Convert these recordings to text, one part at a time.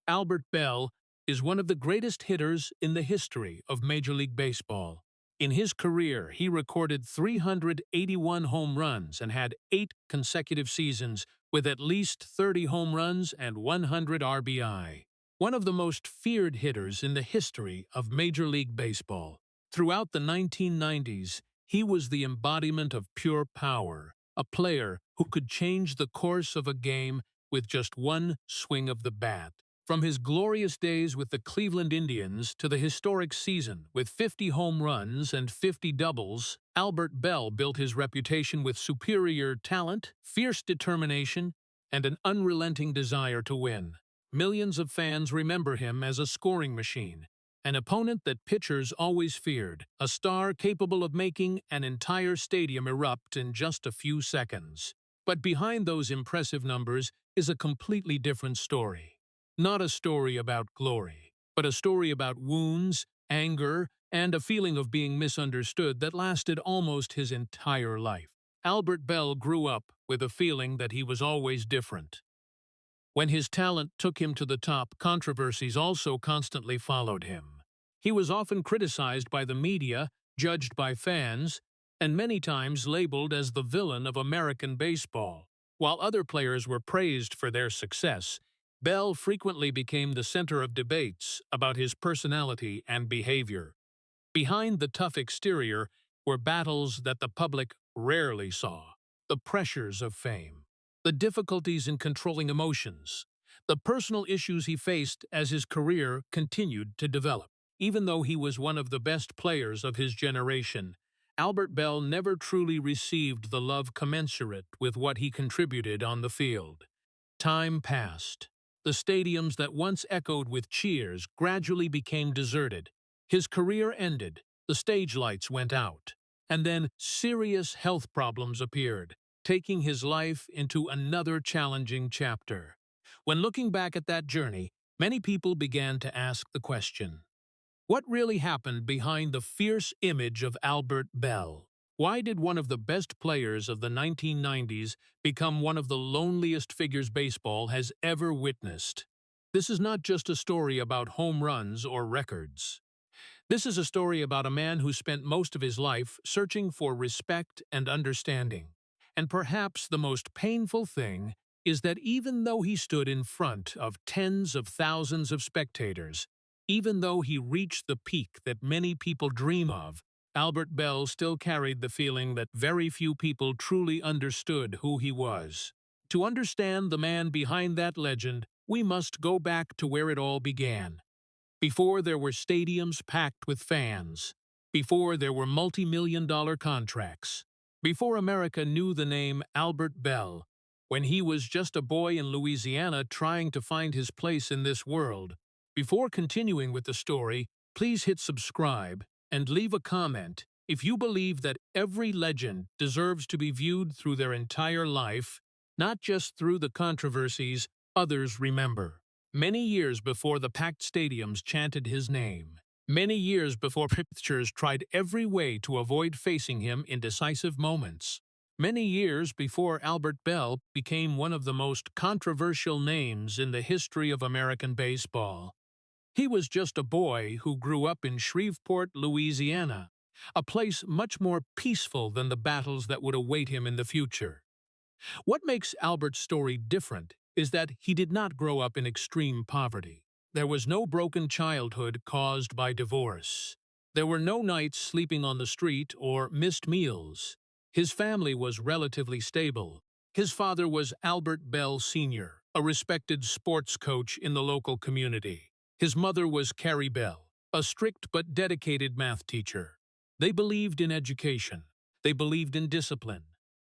Albert Belle is one of the greatest hitters in the history of Major League Baseball. In his career, he recorded 381 home runs and had 8 consecutive seasons with at least 30 home runs and 100 RBI. One of the most feared hitters in the history of Major League Baseball. Throughout the 1990s, he was the embodiment of pure power, a player who could change the course of a game with just one swing of the bat. From his glorious days with the Cleveland Indians to the historic season with 50 home runs and 50 doubles, Albert Belle built his reputation with superior talent, fierce determination, and an unrelenting desire to win. Millions of fans remember him as a scoring machine, an opponent that pitchers always feared, a star capable of making an entire stadium erupt in just a few seconds. But behind those impressive numbers is a completely different story. Not a story about glory, but a story about wounds, anger, and a feeling of being misunderstood that lasted almost his entire life. Albert Belle grew up with a feeling that he was always different. When his talent took him to the top, controversies also constantly followed him. He was often criticized by the media, judged by fans, and many times labeled as the villain of American baseball. While other players were praised for their success, Belle frequently became the center of debates about his personality and behavior. Behind the tough exterior were battles that the public rarely saw: the pressures of fame, the difficulties in controlling emotions, the personal issues he faced as his career continued to develop. Even though he was one of the best players of his generation, Albert Belle never truly received the love commensurate with what he contributed on the field. Time passed. The stadiums that once echoed with cheers gradually became deserted. His career ended, the stage lights went out, and then serious health problems appeared, taking his life into another challenging chapter. When looking back at that journey, many people began to ask the question: what really happened behind the fierce image of Albert Belle? Why did one of the best players of the 1990s become one of the loneliest figures baseball has ever witnessed? This is not just a story about home runs or records. This is a story about a man who spent most of his life searching for respect and understanding. And perhaps the most painful thing is that even though he stood in front of tens of thousands of spectators, even though he reached the peak that many people dream of, Albert Belle still carried the feeling that very few people truly understood who he was. To understand the man behind that legend, we must go back to where it all began. Before there were stadiums packed with fans, before there were multi-million-dollar contracts, before America knew the name Albert Belle, when he was just a boy in Louisiana trying to find his place in this world. Before continuing with the story, please hit subscribe and leave a comment if you believe that every legend deserves to be viewed through their entire life, not just through the controversies others remember. Many years before the packed stadiums chanted his name, many years before pitchers tried every way to avoid facing him in decisive moments, many years before Albert Belle became one of the most controversial names in the history of American baseball, he was just a boy who grew up in Shreveport, Louisiana, a place much more peaceful than the battles that would await him in the future. What makes Albert's story different is that he did not grow up in extreme poverty. There was no broken childhood caused by divorce. There were no nights sleeping on the street or missed meals. His family was relatively stable. His father was Albert Belle Sr., a respected sports coach in the local community. His mother was Carrie Belle, a strict but dedicated math teacher. They believed in education. They believed in discipline.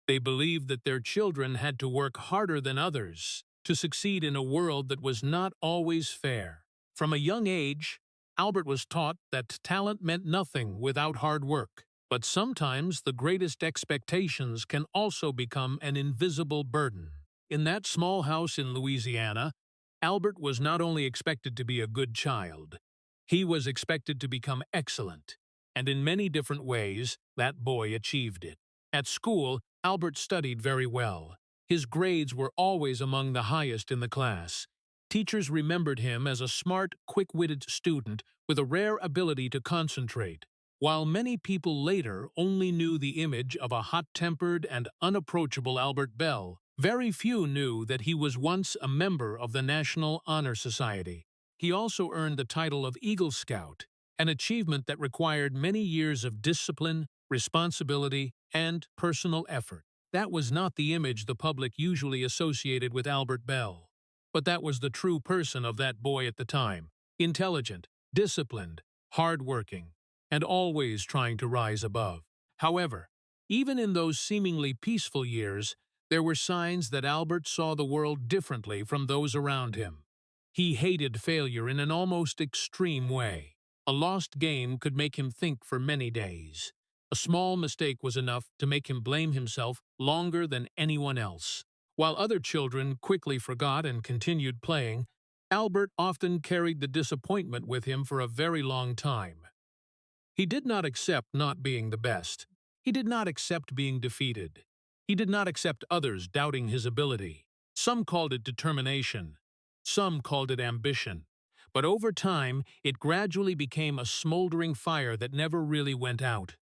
They believed that their children had to work harder than others to succeed in a world that was not always fair. From a young age, Albert was taught that talent meant nothing without hard work. But sometimes the greatest expectations can also become an invisible burden. In that small house in Louisiana, Albert was not only expected to be a good child, he was expected to become excellent. And in many different ways, that boy achieved it. At school, Albert studied very well. His grades were always among the highest in the class. Teachers remembered him as a smart, quick-witted student with a rare ability to concentrate, while many people later only knew the image of a hot-tempered and unapproachable Albert Belle. Very few knew that he was once a member of the National Honor Society. He also earned the title of Eagle Scout, an achievement that required many years of discipline, responsibility, and personal effort. That was not the image the public usually associated with Albert Belle. But that was the true person of that boy at the time: intelligent, disciplined, hard-working, and always trying to rise above. However, even in those seemingly peaceful years, there were signs that Albert saw the world differently from those around him. He hated failure in an almost extreme way. A lost game could make him think for many days. A small mistake was enough to make him blame himself longer than anyone else. While other children quickly forgot and continued playing, Albert often carried the disappointment with him for a very long time. He did not accept not being the best. He did not accept being defeated. He did not accept others doubting his ability. Some called it determination. Some called it ambition. But over time, it gradually became a smoldering fire that never really went out.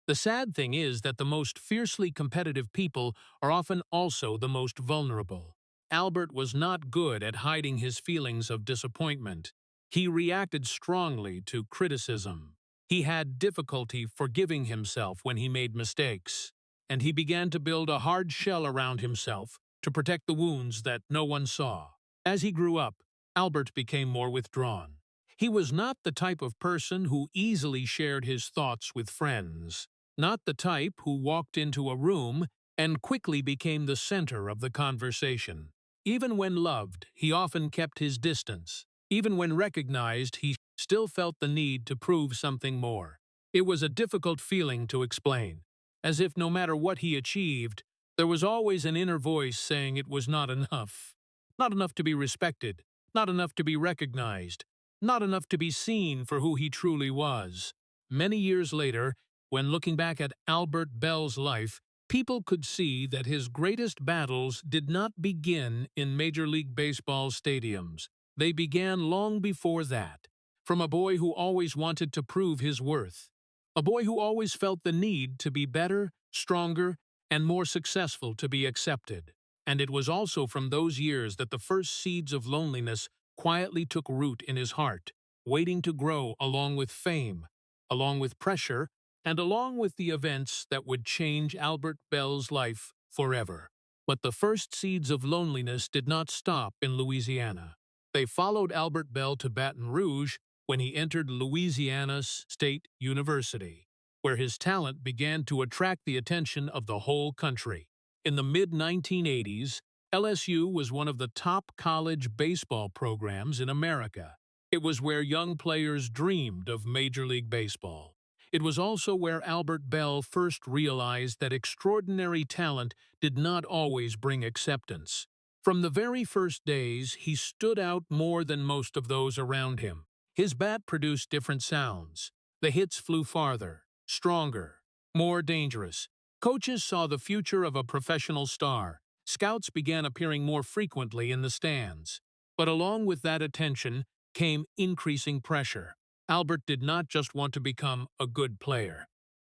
The sad thing is that the most fiercely competitive people are often also the most vulnerable. Albert was not good at hiding his feelings of disappointment. He reacted strongly to criticism. He had difficulty forgiving himself when he made mistakes, and he began to build a hard shell around himself to protect the wounds that no one saw. As he grew up, Albert became more withdrawn. He was not the type of person who easily shared his thoughts with friends, not the type who walked into a room and quickly became the center of the conversation. Even when loved, he often kept his distance. Even when recognized, he still felt the need to prove something more. It was a difficult feeling to explain, as if no matter what he achieved, there was always an inner voice saying it was not enough. Not enough to be respected, not enough to be recognized, not enough to be seen for who he truly was. Many years later, when looking back at Albert Belle's life, people could see that his greatest battles did not begin in Major League Baseball stadiums. They began long before that, from a boy who always wanted to prove his worth, a boy who always felt the need to be better, stronger, and more successful to be accepted. And it was also from those years that the first seeds of loneliness quietly took root in his heart, waiting to grow along with fame, along with pressure, and along with the events that would change Albert Belle's life forever. But the first seeds of loneliness did not stop in Louisiana. They followed Albert Belle to Baton Rouge when he entered Louisiana State University, where his talent began to attract the attention of the whole country. In the mid-1980s, LSU was one of the top college baseball programs in America. It was where young players dreamed of Major League Baseball. It was also where Albert Belle first realized that extraordinary talent did not always bring acceptance. From the very first days, he stood out more than most of those around him. His bat produced different sounds. The hits flew farther, stronger, more dangerous. Coaches saw the future of a professional star. Scouts began appearing more frequently in the stands. But along with that attention came increasing pressure. Albert did not just want to become a good player.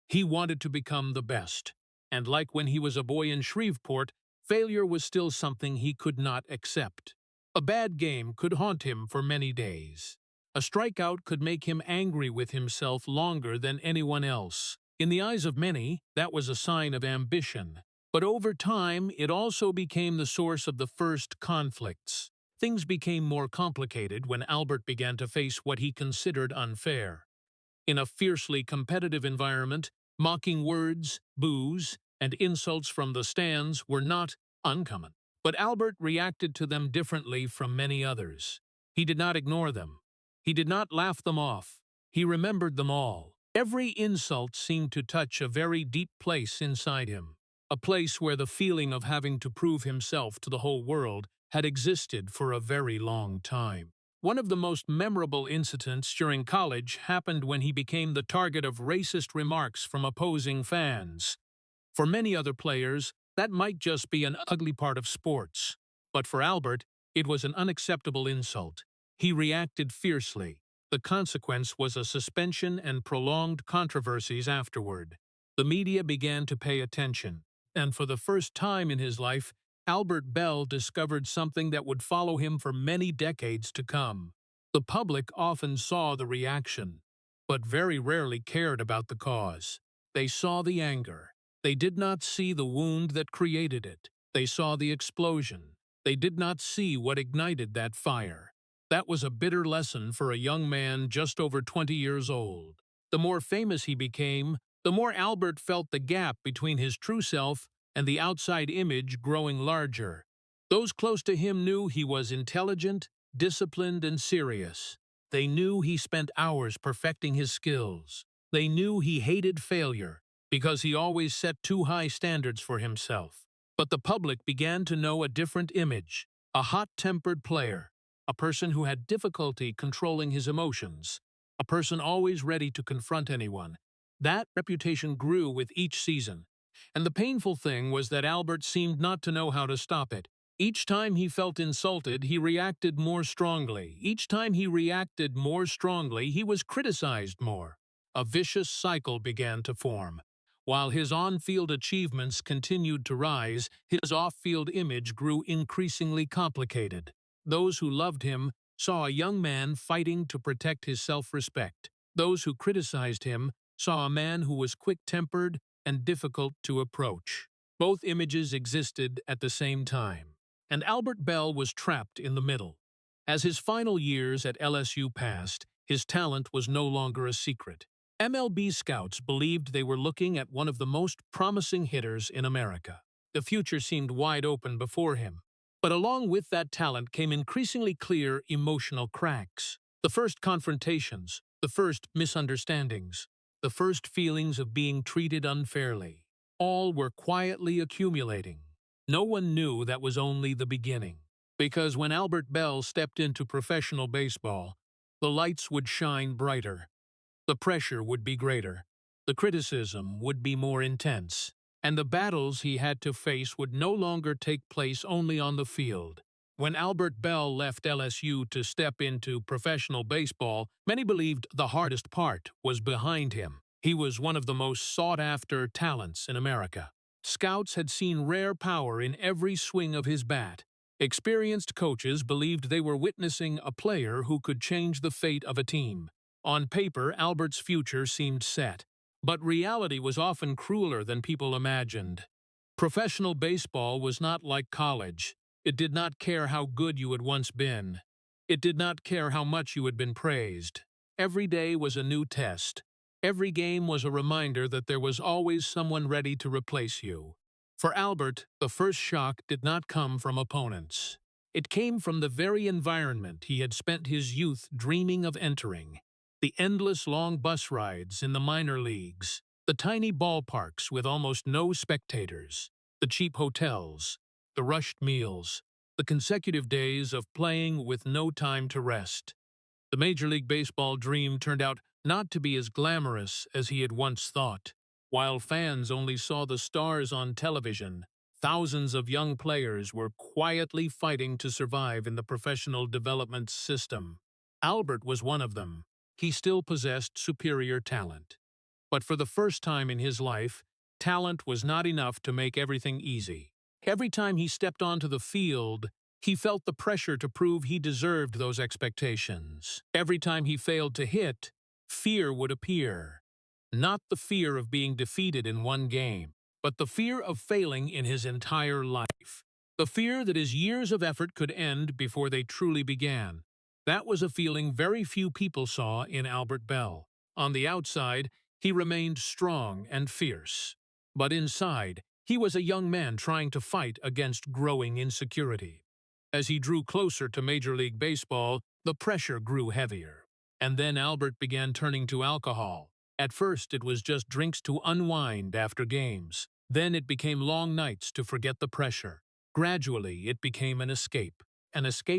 He wanted to become the best. And like when he was a boy in Shreveport, failure was still something he could not accept. A bad game could haunt him for many days. A strikeout could make him angry with himself longer than anyone else. In the eyes of many, that was a sign of ambition. But over time, it also became the source of the first conflicts. Things became more complicated when Albert began to face what he considered unfair. In a fiercely competitive environment, mocking words, boos, and insults from the stands were not uncommon. But Albert reacted to them differently from many others. He did not ignore them. He did not laugh them off. He remembered them all. Every insult seemed to touch a very deep place inside him, a place where the feeling of having to prove himself to the whole world had existed for a very long time. One of the most memorable incidents during college happened when he became the target of racist remarks from opposing fans. For many other players, that might just be an ugly part of sports. But for Albert, It was an unacceptable insult. He reacted fiercely. The consequence was a suspension and prolonged controversies afterward. The media began to pay attention, and for the first time in his life, Albert Belle discovered something that would follow him for many decades to come. The public often saw the reaction, but very rarely cared about the cause. They saw the anger. They did not see the wound that created it. They saw the explosion. They did not see what ignited that fire. That was a bitter lesson for a young man just over 20 years old. The more famous he became, the more Albert felt the gap between his true self and the outside image growing larger. Those close to him knew he was intelligent, disciplined, and serious. They knew he spent hours perfecting his skills. They knew he hated failure because he always set too high standards for himself. But the public began to know a different image, a hot-tempered player, a person who had difficulty controlling his emotions, a person always ready to confront anyone. That reputation grew with each season. And the painful thing was that Albert seemed not to know how to stop it. Each time he felt insulted, he reacted more strongly. Each time he reacted more strongly, he was criticized more. A vicious cycle began to form. While his on-field achievements continued to rise, his off-field image grew increasingly complicated. Those who loved him saw a young man fighting to protect his self-respect. Those who criticized him saw a man who was quick-tempered and difficult to approach. Both images existed at the same time, and Albert Belle was trapped in the middle. As his final years at LSU passed, his talent was no longer a secret. MLB scouts believed they were looking at one of the most promising hitters in America. The future seemed wide open before him. But along with that talent came increasingly clear emotional cracks. The first confrontations, the first misunderstandings, the first feelings of being treated unfairly. All were quietly accumulating. No one knew that was only the beginning. Because when Albert Belle stepped into professional baseball, the lights would shine brighter. The pressure would be greater. The criticism would be more intense. And the battles he had to face would no longer take place only on the field. When Albert Belle left LSU to step into professional baseball, many believed the hardest part was behind him. He was one of the most sought-after talents in America. Scouts had seen rare power in every swing of his bat. Experienced coaches believed they were witnessing a player who could change the fate of a team. On paper, Albert's future seemed set. But reality was often crueler than people imagined. Professional baseball was not like college. It did not care how good you had once been. It did not care how much you had been praised. Every day was a new test. Every game was a reminder that there was always someone ready to replace you. For Albert, the first shock did not come from opponents. It came from the very environment he had spent his youth dreaming of entering. The endless long bus rides in the minor leagues, the tiny ballparks with almost no spectators, the cheap hotels, the rushed meals, the consecutive days of playing with no time to rest. The Major League Baseball dream turned out not to be as glamorous as he had once thought. While fans only saw the stars on television, thousands of young players were quietly fighting to survive in the professional development system. Albert was one of them. He still possessed superior talent. But for the first time in his life, talent was not enough to make everything easy. Every time he stepped onto the field, he felt the pressure to prove he deserved those expectations. Every time he failed to hit, fear would appear. Not the fear of being defeated in one game, but the fear of failing in his entire life. The fear that his years of effort could end before they truly began. That was a feeling very few people saw in Albert Belle. On the outside, he remained strong and fierce. But inside, he was a young man trying to fight against growing insecurity. As he drew closer to Major League Baseball, the pressure grew heavier. And then Albert began turning to alcohol. At first, it was just drinks to unwind after games. Then it became long nights to forget the pressure. Gradually, it became an escape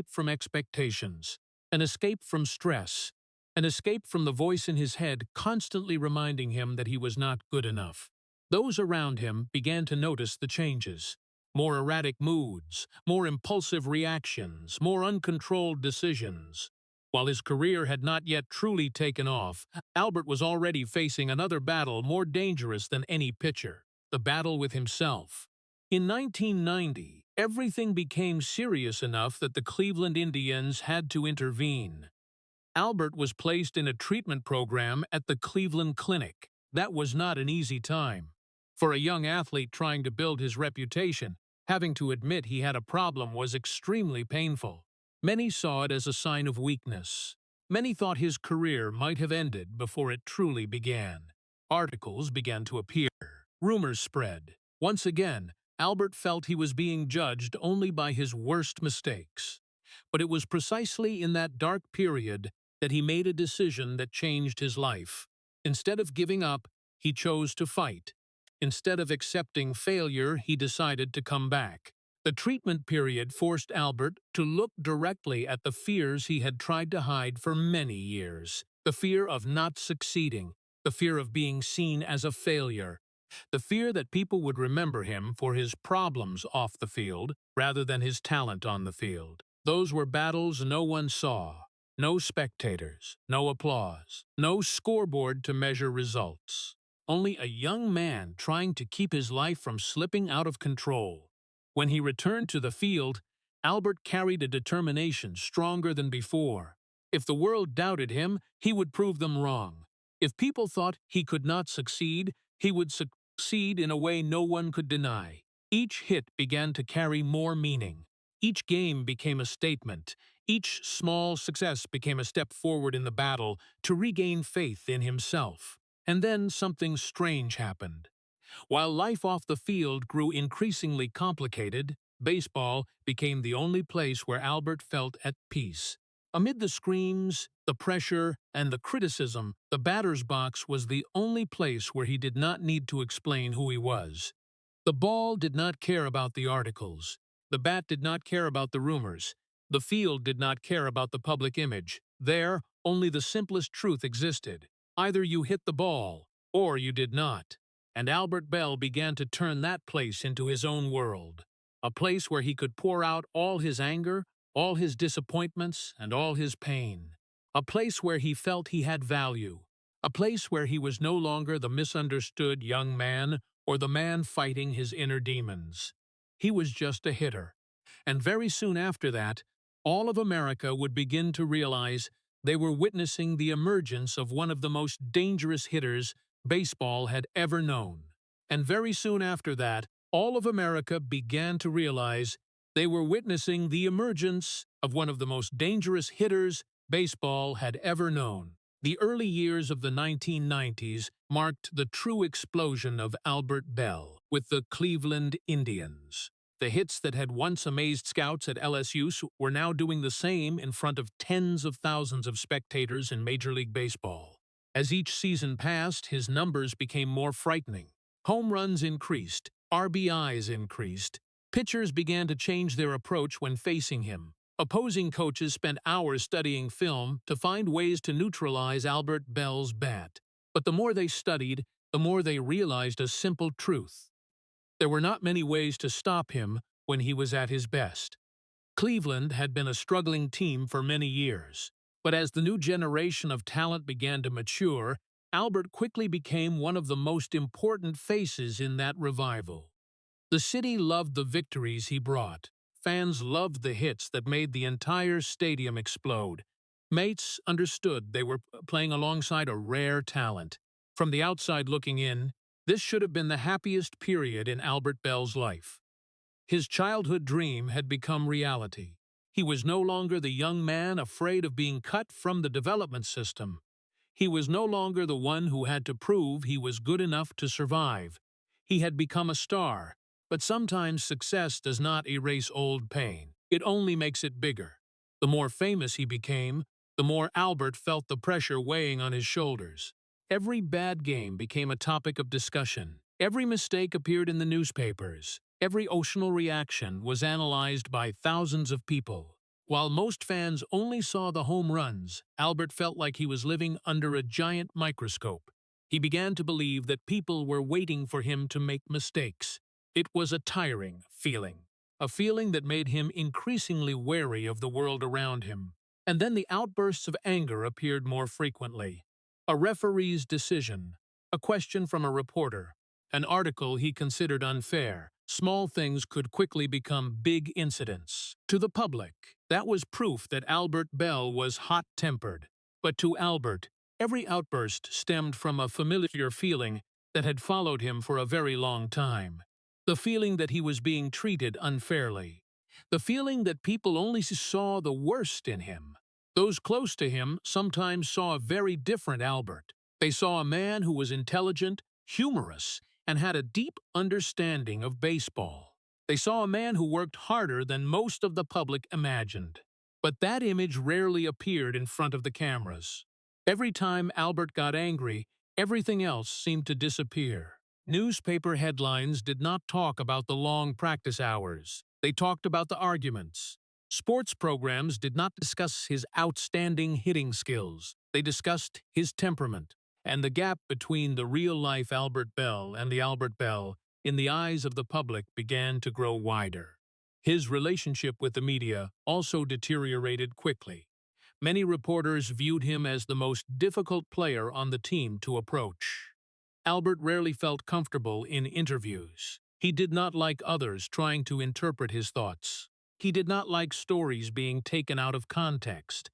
from expectations. An escape from stress, an escape from the voice in his head constantly reminding him that he was not good enough. Those around him began to notice the changes. more erratic moods, more impulsive reactions, more uncontrolled decisions. While his career had not yet truly taken off, Albert was already facing another battle more dangerous than any pitcher, the battle with himself. In 1990, everything became serious enough that the Cleveland Indians had to intervene. Albert was placed in a treatment program at the Cleveland Clinic. That was not an easy time. For a young athlete trying to build his reputation, having to admit he had a problem was extremely painful. Many saw it as a sign of weakness. Many thought his career might have ended before it truly began. Articles began to appear. Rumors spread. Once again, Albert felt he was being judged only by his worst mistakes. But it was precisely in that dark period that he made a decision that changed his life. Instead of giving up, he chose to fight. Instead of accepting failure, he decided to come back. The treatment period forced Albert to look directly at the fears he had tried to hide for many years. The fear of not succeeding, the fear of being seen as a failure, the fear that people would remember him for his problems off the field rather than his talent on the field. Those were battles no one saw. No spectators, no applause, no scoreboard to measure results. Only a young man trying to keep his life from slipping out of control. When he returned to the field, Albert carried a determination stronger than before. If the world doubted him, he would prove them wrong. If people thought he could not succeed, he would succeed in a way no one could deny. Each hit began to carry more meaning. Each game became a statement. Each small success became a step forward in the battle to regain faith in himself. And then something strange happened. While life off the field grew increasingly complicated, baseball became the only place where Albert felt at peace. Amid the screams, the pressure, and the criticism, the batter's box was the only place where he did not need to explain who he was. The ball did not care about the articles. The bat did not care about the rumors. The field did not care about the public image. There, only the simplest truth existed. Either you hit the ball, or you did not. And Albert Belle began to turn that place into his own world. A place where he could pour out all his anger, all his disappointments, and all his pain. A place where he felt he had value. A place where he was no longer the misunderstood young man or the man fighting his inner demons. He was just a hitter. And very soon after that, all of America would begin to realize they were witnessing the emergence of one of the most dangerous hitters baseball had ever known. And very soon after that, all of America began to realize they were witnessing the emergence of one of the most dangerous hitters baseball had ever known. The early years of the 1990s marked the true explosion of Albert Belle with the Cleveland Indians. The hits that had once amazed scouts at LSU were now doing the same in front of tens of thousands of spectators in Major League Baseball. As each season passed, his numbers became more frightening. Home runs increased, RBIs increased. Pitchers began to change their approach when facing him. Opposing coaches spent hours studying film to find ways to neutralize Albert Belle's bat. But the more they studied, the more they realized a simple truth. There were not many ways to stop him when he was at his best. Cleveland had been a struggling team for many years, but as the new generation of talent began to mature, Albert quickly became one of the most important faces in that revival. The city loved the victories he brought. Fans loved the hits that made the entire stadium explode. Mates understood they were playing alongside a rare talent. From the outside looking in, this should have been the happiest period in Albert Belle's life. His childhood dream had become reality. He was no longer the young man afraid of being cut from the development system. He was no longer the one who had to prove he was good enough to survive. He had become a star, but sometimes success does not erase old pain. It only makes it bigger. The more famous he became, the more Albert felt the pressure weighing on his shoulders. Every bad game became a topic of discussion. Every mistake appeared in the newspapers. Every emotional reaction was analyzed by thousands of people. While most fans only saw the home runs, Albert felt like he was living under a giant microscope. He began to believe that people were waiting for him to make mistakes. It was a tiring feeling, a feeling that made him increasingly wary of the world around him. And then the outbursts of anger appeared more frequently. A referee's decision, a question from a reporter, an article he considered unfair. Small things could quickly become big incidents. To the public, that was proof that Albert Belle was hot-tempered. But to Albert, every outburst stemmed from a familiar feeling that had followed him for a very long time. The feeling that he was being treated unfairly. The feeling that people only saw the worst in him. Those close to him sometimes saw a very different Albert. They saw a man who was intelligent, humorous, and had a deep understanding of baseball. They saw a man who worked harder than most of the public imagined. But that image rarely appeared in front of the cameras. Every time Albert got angry, everything else seemed to disappear. Newspaper headlines did not talk about the long practice hours. They talked about the arguments. Sports programs did not discuss his outstanding hitting skills. They discussed his temperament. And the gap between the real-life Albert Belle and the Albert Belle in the eyes of the public began to grow wider. His relationship with the media also deteriorated quickly. Many reporters viewed him as the most difficult player on the team to approach. Albert rarely felt comfortable in interviews. He did not like others trying to interpret his thoughts. He did not like stories being taken out of context.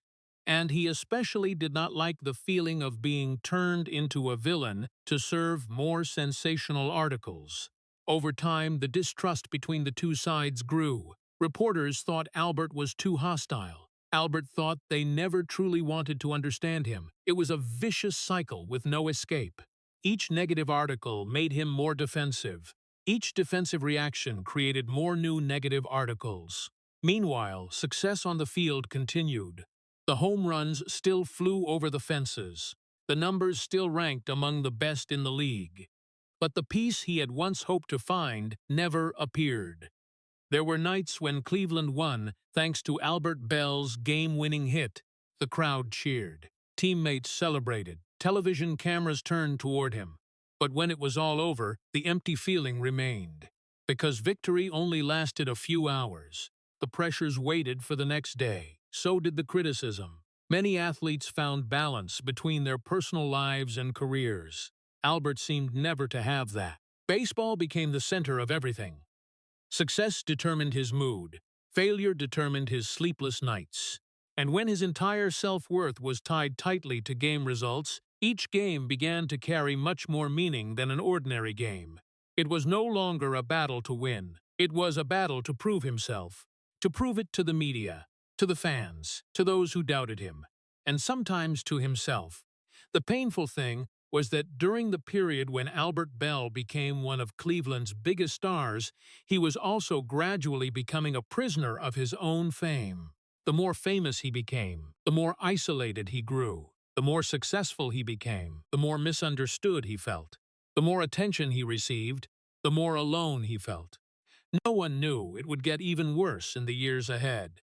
And he especially did not like the feeling of being turned into a villain to serve more sensational articles. Over time, the distrust between the two sides grew. Reporters thought Albert was too hostile. Albert thought they never truly wanted to understand him. It was a vicious cycle with no escape. Each negative article made him more defensive. Each defensive reaction created more new negative articles. Meanwhile, success on the field continued. The home runs still flew over the fences. The numbers still ranked among the best in the league. But the peace he had once hoped to find never appeared. There were nights when Cleveland won thanks to Albert Belle's game-winning hit. The crowd cheered. Teammates celebrated. Television cameras turned toward him. But when it was all over, the empty feeling remained. Because victory only lasted a few hours. The pressures waited for the next day. So did the criticism. Many athletes found balance between their personal lives and careers. Albert seemed never to have that. Baseball became the center of everything. Success determined his mood. Failure determined his sleepless nights. And when his entire self-worth was tied tightly to game results, each game began to carry much more meaning than an ordinary game. It was no longer a battle to win. It was a battle to prove himself. To prove it to the media, to the fans, to those who doubted him, and sometimes to himself. The painful thing was that during the period when Albert Belle became one of Cleveland's biggest stars, he was also gradually becoming a prisoner of his own fame. The more famous he became, the more isolated he grew. The more successful he became, the more misunderstood he felt. The more attention he received, the more alone he felt. No one knew it would get even worse in the years ahead.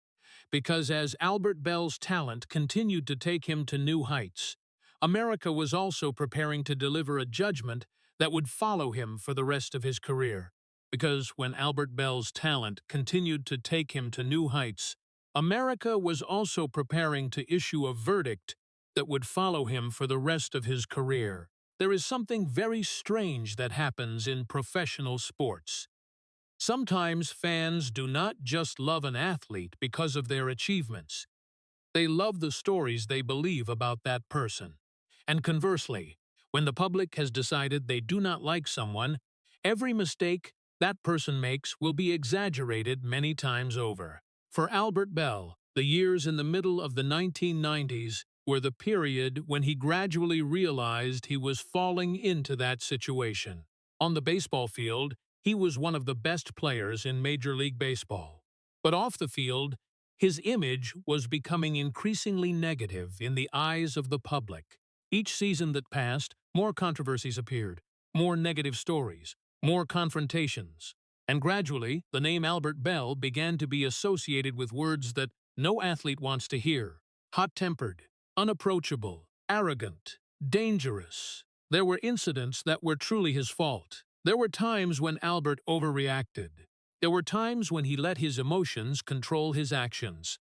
Because as Albert Belle's talent continued to take him to new heights, America was also preparing to deliver a judgment that would follow him for the rest of his career. Because when Albert Belle's talent continued to take him to new heights, America was also preparing to issue a verdict that would follow him for the rest of his career. There is something very strange that happens in professional sports. Sometimes fans do not just love an athlete because of their achievements. They love the stories they believe about that person. And conversely, when the public has decided they do not like someone, every mistake that person makes will be exaggerated many times over. For Albert Belle, the years in the middle of the 1990s were the period when he gradually realized he was falling into that situation. On the baseball field, he was one of the best players in Major League Baseball. But off the field, his image was becoming increasingly negative in the eyes of the public. Each season that passed, more controversies appeared, more negative stories, more confrontations. And gradually, the name Albert Belle began to be associated with words that no athlete wants to hear. Hot-tempered, unapproachable, arrogant, dangerous. There were incidents that were truly his fault. There were times when Albert overreacted. There were times when he let his emotions control his actions.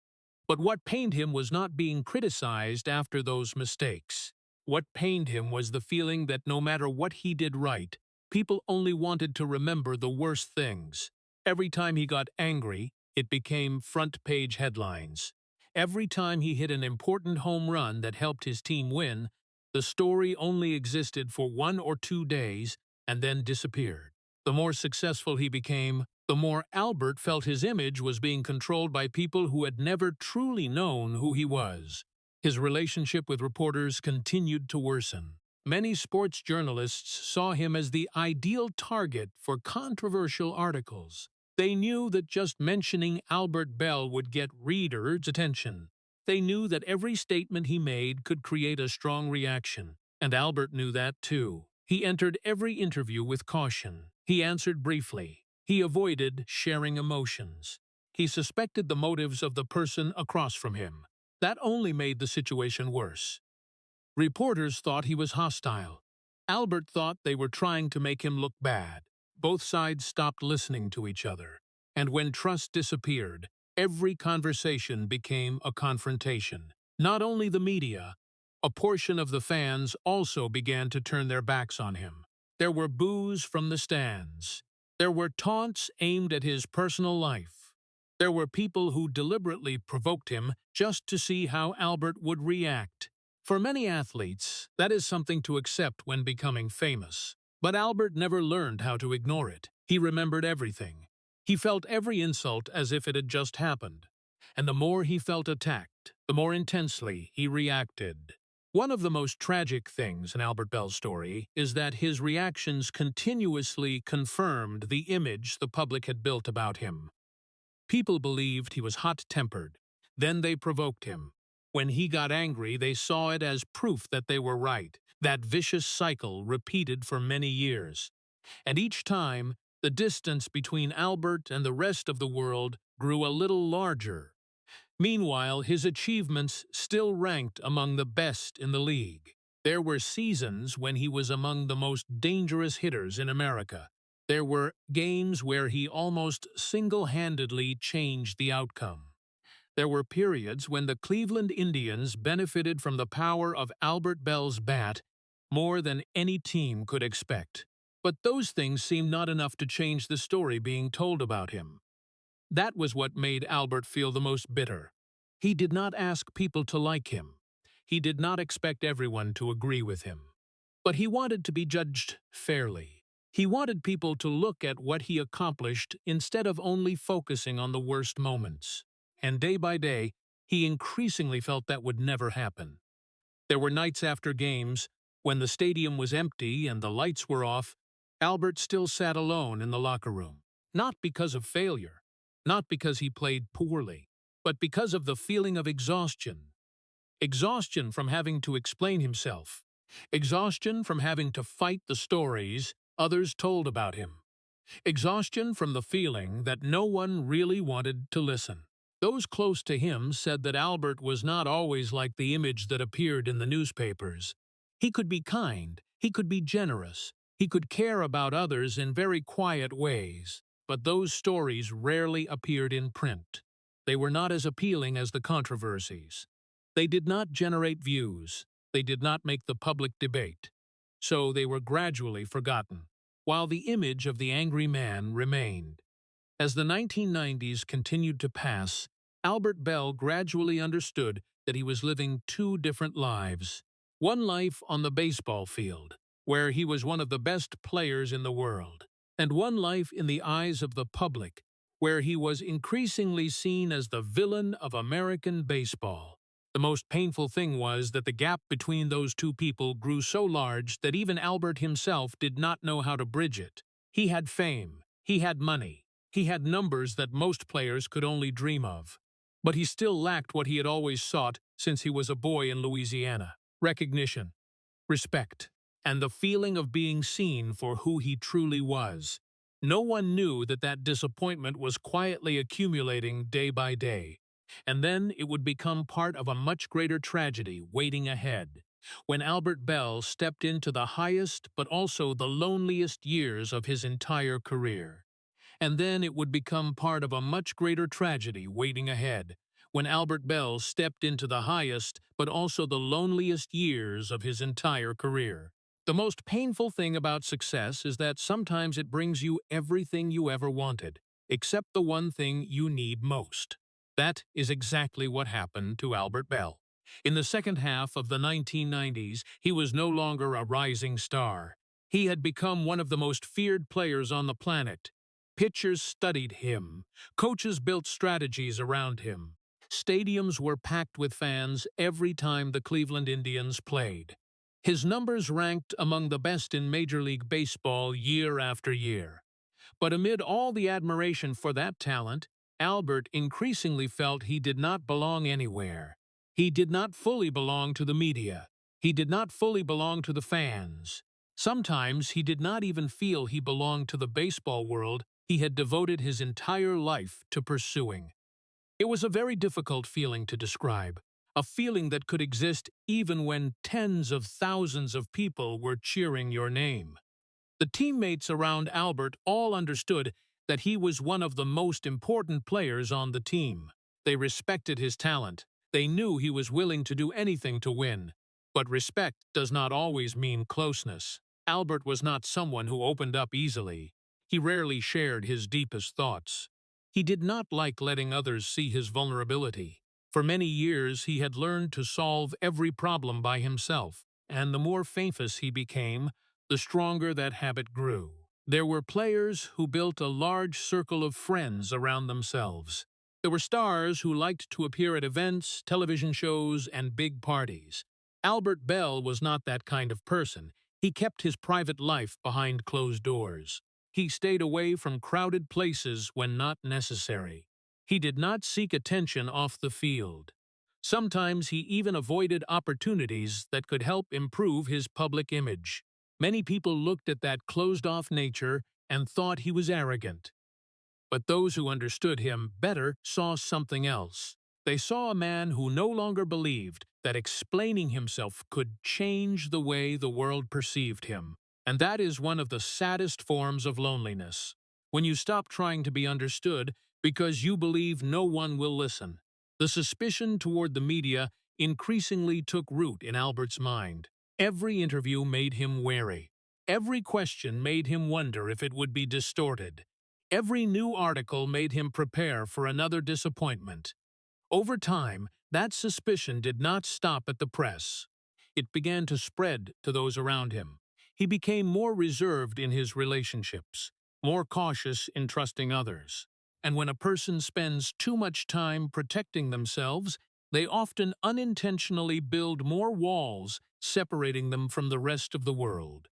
But what pained him was not being criticized after those mistakes. What pained him was the feeling that no matter what he did right, people only wanted to remember the worst things. Every time he got angry, it became front-page headlines. Every time he hit an important home run that helped his team win, the story only existed for 1 or 2 days and then disappeared. The more successful he became, the more Albert felt his image was being controlled by people who had never truly known who he was. His relationship with reporters continued to worsen. Many sports journalists saw him as the ideal target for controversial articles. They knew that just mentioning Albert Belle would get readers' attention. They knew that every statement he made could create a strong reaction, and Albert knew that too. He entered every interview with caution. He answered briefly. He avoided sharing emotions. He suspected the motives of the person across from him. That only made the situation worse. Reporters thought he was hostile. Albert thought they were trying to make him look bad. Both sides stopped listening to each other. And when trust disappeared, every conversation became a confrontation. Not only the media, a portion of the fans also began to turn their backs on him. There were boos from the stands. There were taunts aimed at his personal life. There were people who deliberately provoked him just to see how Albert would react. For many athletes, that is something to accept when becoming famous. But Albert never learned how to ignore it. He remembered everything. He felt every insult as if it had just happened. And the more he felt attacked, the more intensely he reacted. One of the most tragic things in Albert Belle's story is that his reactions continuously confirmed the image the public had built about him. People believed he was hot-tempered. Then they provoked him. When he got angry, they saw it as proof that they were right. That vicious cycle repeated for many years. And each time, the distance between Albert and the rest of the world grew a little larger. Meanwhile, his achievements still ranked among the best in the league. There were seasons when he was among the most dangerous hitters in America. There were games where he almost single-handedly changed the outcome. There were periods when the Cleveland Indians benefited from the power of Albert Belle's bat more than any team could expect. But those things seemed not enough to change the story being told about him. That was what made Albert feel the most bitter. He did not ask people to like him. He did not expect everyone to agree with him. But he wanted to be judged fairly. He wanted people to look at what he accomplished instead of only focusing on the worst moments. And day by day, he increasingly felt that would never happen. There were nights after games, when the stadium was empty and the lights were off, Albert still sat alone in the locker room. Not because of failure, not because he played poorly, but because of the feeling of exhaustion. Exhaustion from having to explain himself. Exhaustion from having to fight the stories others told about him. Exhaustion from the feeling that no one really wanted to listen. Those close to him said that Albert was not always like the image that appeared in the newspapers. He could be kind, he could be generous, he could care about others in very quiet ways, but those stories rarely appeared in print. They were not as appealing as the controversies. They did not generate views. They did not make the public debate. So they were gradually forgotten, while the image of the angry man remained. As the 1990s continued to pass, Albert Belle gradually understood that he was living two different lives. One life on the baseball field, where he was one of the best players in the world, and one life in the eyes of the public, where he was increasingly seen as the villain of American baseball. The most painful thing was that the gap between those two people grew so large that even Albert himself did not know how to bridge it. He had fame, he had money, he had numbers that most players could only dream of. But he still lacked what he had always sought since he was a boy in Louisiana: recognition, respect, and the feeling of being seen for who he truly was. No one knew that that disappointment was quietly accumulating day by day, and then it would become part of a much greater tragedy waiting ahead. when Albert Belle stepped into the highest but also the loneliest years of his entire career. And then it would become part of a much greater tragedy waiting ahead, when Albert Belle stepped into the highest but also the loneliest years of his entire career. The most painful thing about success is that sometimes it brings you everything you ever wanted, except the one thing you need most. That is exactly what happened to Albert Belle. In the second half of the 1990s, he was no longer a rising star. He had become one of the most feared players on the planet. Pitchers studied him. Coaches built strategies around him. Stadiums were packed with fans every time the Cleveland Indians played. His numbers ranked among the best in Major League Baseball year after year. But amid all the admiration for that talent, Albert increasingly felt he did not belong anywhere. He did not fully belong to the media. He did not fully belong to the fans. Sometimes he did not even feel he belonged to the baseball world he had devoted his entire life to pursuing. It was a very difficult feeling to describe, a feeling that could exist even when tens of thousands of people were cheering your name. The teammates around Albert all understood that he was one of the most important players on the team. They respected his talent. They knew he was willing to do anything to win. But respect does not always mean closeness. Albert was not someone who opened up easily. He rarely shared his deepest thoughts. He did not like letting others see his vulnerability. For many years, he had learned to solve every problem by himself, and the more famous he became, the stronger that habit grew. There were players who built a large circle of friends around themselves. There were stars who liked to appear at events, television shows, and big parties. Albert Belle was not that kind of person. He kept his private life behind closed doors. He stayed away from crowded places when not necessary. He did not seek attention off the field. Sometimes he even avoided opportunities that could help improve his public image. Many people looked at that closed-off nature and thought he was arrogant. But those who understood him better saw something else. They saw a man who no longer believed that explaining himself could change the way the world perceived him. And that is one of the saddest forms of loneliness. When you stop trying to be understood because you believe no one will listen. The suspicion toward the media increasingly took root in Albert's mind. Every interview made him wary. Every question made him wonder if it would be distorted. Every new article made him prepare for another disappointment. Over time, that suspicion did not stop at the press. It began to spread to those around him. He became more reserved in his relationships, more cautious in trusting others. And when a person spends too much time protecting themselves, they often unintentionally build more walls separating them from the rest of the world.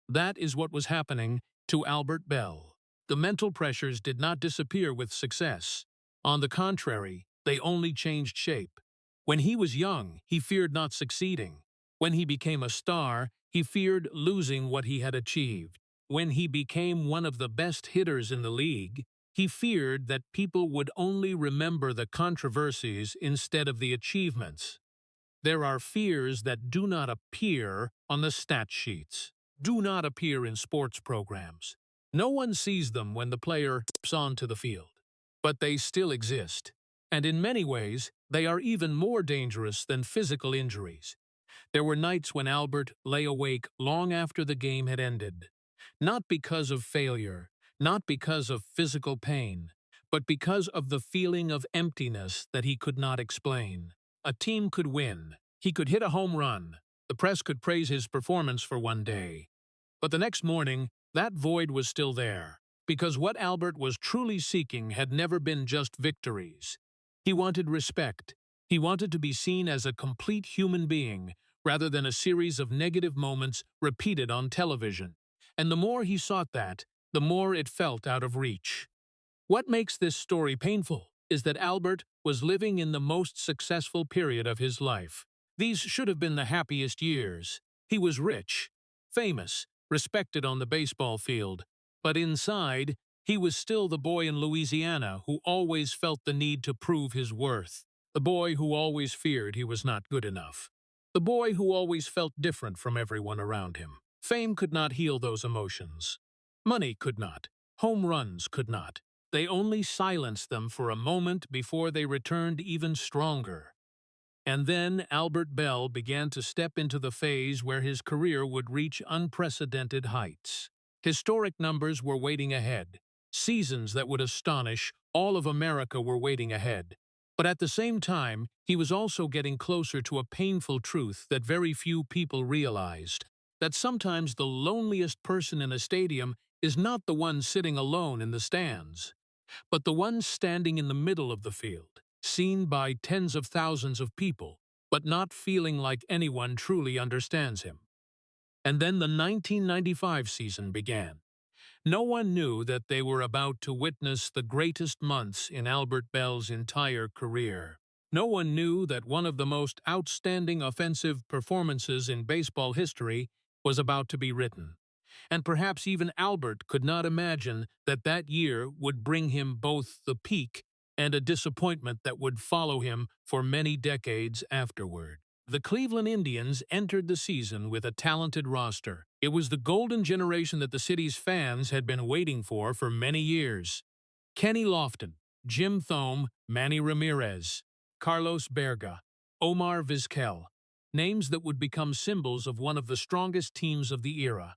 That is what was happening to Albert Belle. The mental pressures did not disappear with success. On the contrary, they only changed shape. When he was young, he feared not succeeding. When he became a star, he feared losing what he had achieved. When he became one of the best hitters in the league, he feared that people would only remember the controversies instead of the achievements. There are fears that do not appear on the stat sheets, do not appear in sports programs. No one sees them when the player steps onto the field, but they still exist. And in many ways, they are even more dangerous than physical injuries. There were nights when Albert lay awake long after the game had ended. Not because of failure, not because of physical pain, but because of the feeling of emptiness that he could not explain. A team could win. He could hit a home run. The press could praise his performance for one day. But the next morning, that void was still there, because what Albert was truly seeking had never been just victories. He wanted respect. He wanted to be seen as a complete human being, rather than a series of negative moments repeated on television. And the more he sought that, the more it felt out of reach. What makes this story painful is that Albert was living in the most successful period of his life. These should have been the happiest years. He was rich, famous, respected on the baseball field. But inside, he was still the boy in Louisiana who always felt the need to prove his worth. The boy who always feared he was not good enough. The boy who always felt different from everyone around him. Fame could not heal those emotions. Money could not. Home runs could not. They only silenced them for a moment before they returned even stronger. And then Albert Belle began to step into the phase where his career would reach unprecedented heights. Historic numbers were waiting ahead. Seasons that would astonish all of America were waiting ahead. But at the same time, he was also getting closer to a painful truth that very few people realized. That sometimes the loneliest person in a stadium is not the one sitting alone in the stands, but the one standing in the middle of the field, seen by tens of thousands of people, but not feeling like anyone truly understands him. And then the 1995 season began. No one knew that they were about to witness the greatest months in Albert Belle's entire career. No one knew that one of the most outstanding offensive performances in baseball history was about to be written. And perhaps even Albert could not imagine that that year would bring him both the peak and a disappointment that would follow him for many decades afterward. The Cleveland Indians entered the season with a talented roster. It was the golden generation that the city's fans had been waiting for many years. Kenny Lofton, Jim Thome, Manny Ramirez, Carlos Berga, Omar Vizquel, names that would become symbols of one of the strongest teams of the era.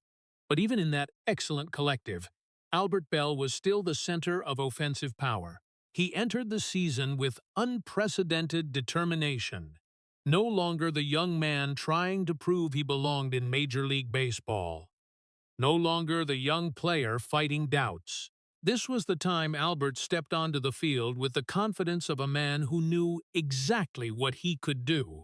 But even in that excellent collective, Albert Belle was still the center of offensive power. He entered the season with unprecedented determination. No longer the young man trying to prove he belonged in Major League Baseball. No longer the young player fighting doubts. This was the time Albert stepped onto the field with the confidence of a man who knew exactly what he could do.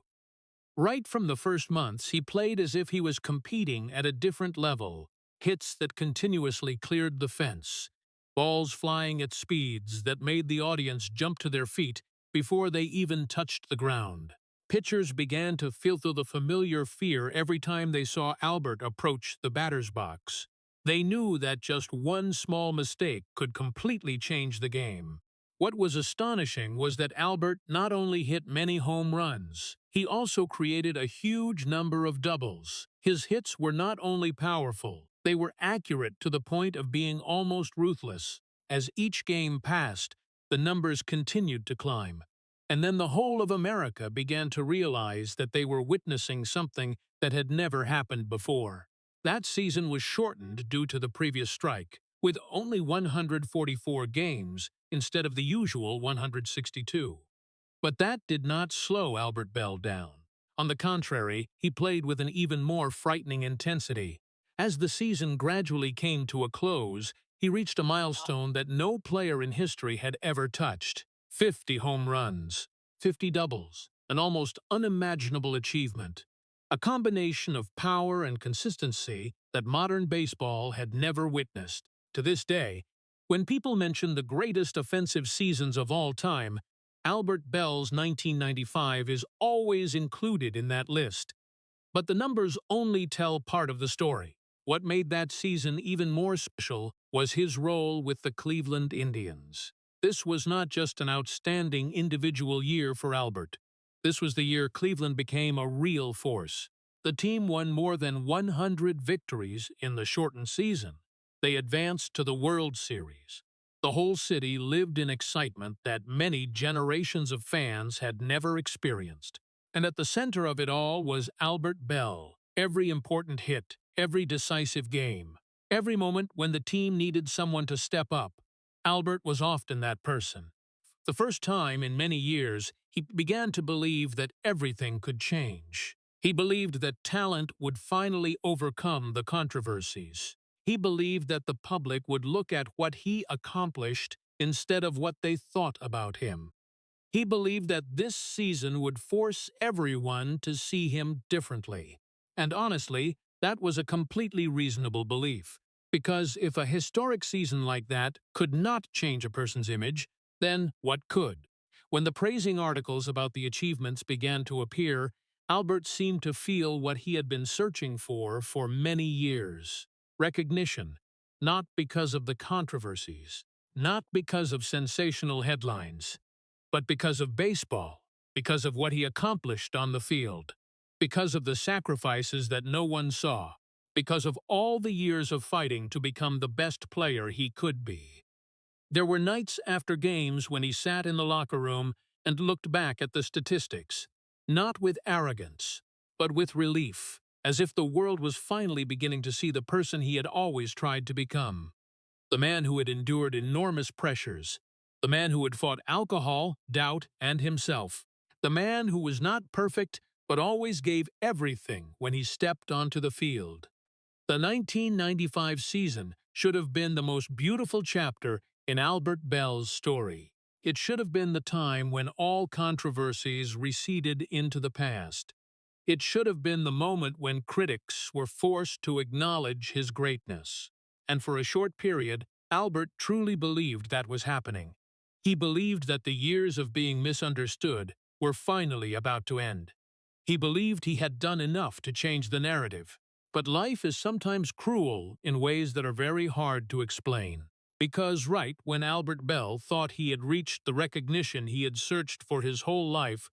Right from the first months, he played as if he was competing at a different level. Hits that continuously cleared the fence. Balls flying at speeds that made the audience jump to their feet before they even touched the ground. Pitchers began to feel the familiar fear every time they saw Albert approach the batter's box. They knew that just one small mistake could completely change the game. What was astonishing was that Albert not only hit many home runs, he also created a huge number of doubles. His hits were not only powerful, they were accurate to the point of being almost ruthless. As each game passed, the numbers continued to climb. And then the whole of America began to realize that they were witnessing something that had never happened before. That season was shortened due to the previous strike, with only 144 games instead of the usual 162. But that did not slow Albert Belle down. On the contrary, he played with an even more frightening intensity. As the season gradually came to a close, he reached a milestone that no player in history had ever touched. 50 home runs, 50 doubles, an almost unimaginable achievement. A combination of power and consistency that modern baseball had never witnessed. To this day, when people mention the greatest offensive seasons of all time, Albert Belle's 1995 is always included in that list. But the numbers only tell part of the story. What made that season even more special was his role with the Cleveland Indians. This was not just an outstanding individual year for Albert. This was the year Cleveland became a real force. The team won more than 100 victories in the shortened season. They advanced to the World Series. The whole city lived in excitement that many generations of fans had never experienced. And at the center of it all was Albert Belle. Every important hit, every decisive game, every moment when the team needed someone to step up, Albert was often that person. The first time in many years, he began to believe that everything could change. He believed that talent would finally overcome the controversies. He believed that the public would look at what he accomplished instead of what they thought about him. He believed that this season would force everyone to see him differently. And honestly, that was a completely reasonable belief. Because if a historic season like that could not change a person's image, then what could? When the praising articles about the achievements began to appear, Albert seemed to feel what he had been searching for many years. Recognition, not because of the controversies, not because of sensational headlines, but because of baseball, because of what he accomplished on the field. because of the sacrifices that no one saw, because of all the years of fighting to become the best player he could be. There were nights after games when he sat in the locker room and looked back at the statistics, not with arrogance, but with relief, as if the world was finally beginning to see the person he had always tried to become. The man who had endured enormous pressures, the man who had fought alcohol, doubt, and himself, the man who was not perfect but always gave everything when he stepped onto the field. The 1995 season should have been the most beautiful chapter in Albert Belle's story. It should have been the time when all controversies receded into the past. It should have been the moment when critics were forced to acknowledge his greatness. And for a short period, Albert truly believed that was happening. He believed that the years of being misunderstood were finally about to end. He believed he had done enough to change the narrative. But life is sometimes cruel in ways that are very hard to explain. Because right when Albert Belle thought he had reached the recognition he had searched for his whole life,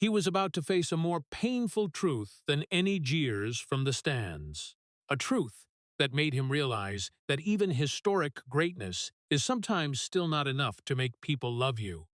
he was about to face a more painful truth than any jeers from the stands. A truth that made him realize that even historic greatness is sometimes still not enough to make people love you.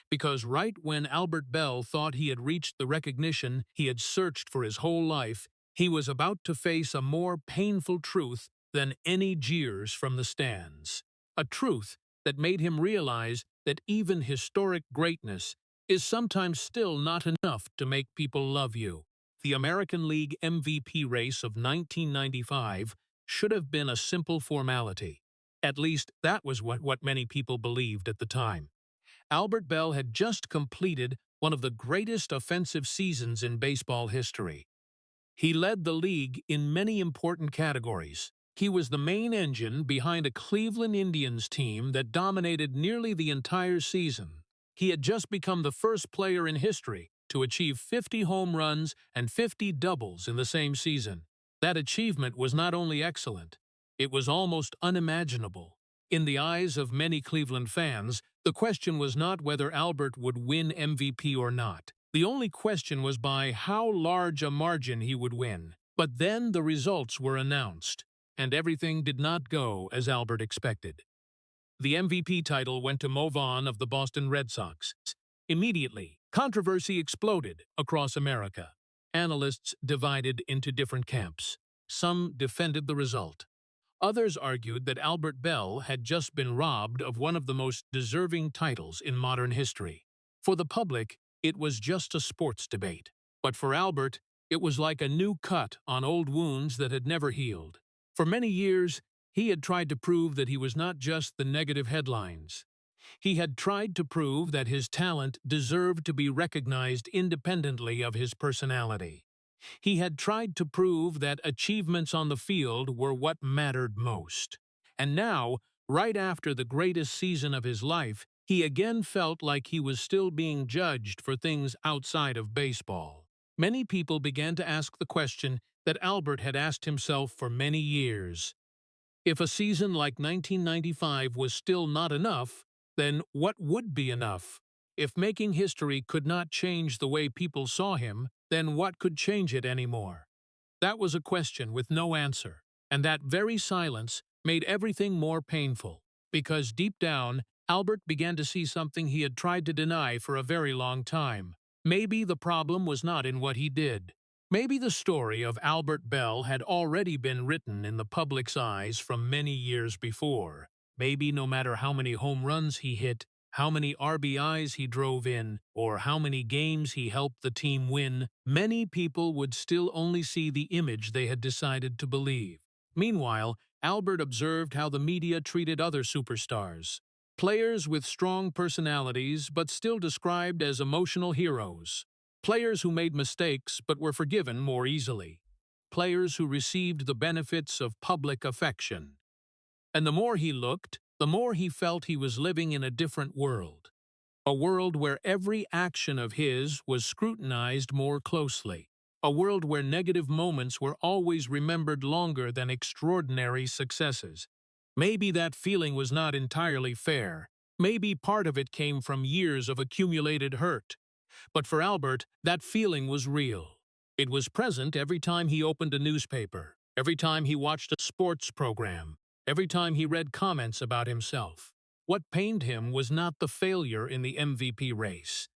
Because right when Albert Belle thought he had reached the recognition he had searched for his whole life, he was about to face a more painful truth than any jeers from the stands. A truth that made him realize that even historic greatness is sometimes still not enough to make people love you. The American League MVP race of 1995 should have been a simple formality. At least that was what many people believed at the time. Albert Belle had just completed one of the greatest offensive seasons in baseball history. He led the league in many important categories. He was the main engine behind a Cleveland Indians team that dominated nearly the entire season. He had just become the first player in history to achieve 50 home runs and 50 doubles in the same season. That achievement was not only excellent, it was almost unimaginable. In the eyes of many Cleveland fans, the question was not whether Albert would win MVP or not. The only question was by how large a margin he would win. But then the results were announced, and everything did not go as Albert expected. The MVP title went to Mo Vaughn of the Boston Red Sox. Immediately, controversy exploded across America. Analysts divided into different camps. Some defended the result. Others argued that Albert Belle had just been robbed of one of the most deserving titles in modern history. For the public, it was just a sports debate. But for Albert, it was like a new cut on old wounds that had never healed. For many years, he had tried to prove that he was not just the negative headlines. He had tried to prove that his talent deserved to be recognized independently of his personality. He had tried to prove that achievements on the field were what mattered most. And now, right after the greatest season of his life, he again felt like he was still being judged for things outside of baseball. Many people began to ask the question that Albert had asked himself for many years. If a season like 1995 was still not enough, then what would be enough? If making history could not change the way people saw him, then what could change it anymore? That was a question with no answer, and that very silence made everything more painful, because deep down, Albert began to see something he had tried to deny for a very long time. Maybe the problem was not in what he did. Maybe the story of Albert Belle had already been written in the public's eyes from many years before. Maybe no matter how many home runs he hit, how many RBIs he drove in, or how many games he helped the team win, many people would still only see the image they had decided to believe. Meanwhile, Albert observed how the media treated other superstars. Players with strong personalities but still described as emotional heroes. Players who made mistakes but were forgiven more easily. Players who received the benefits of public affection. And the more he looked, the more he felt he was living in a different world. A world where every action of his was scrutinized more closely. A world where negative moments were always remembered longer than extraordinary successes. Maybe that feeling was not entirely fair. Maybe part of it came from years of accumulated hurt. But for Albert, that feeling was real. It was present every time he opened a newspaper, every time he watched a sports program, every time he read comments about himself. What pained him was not the failure in the MVP race.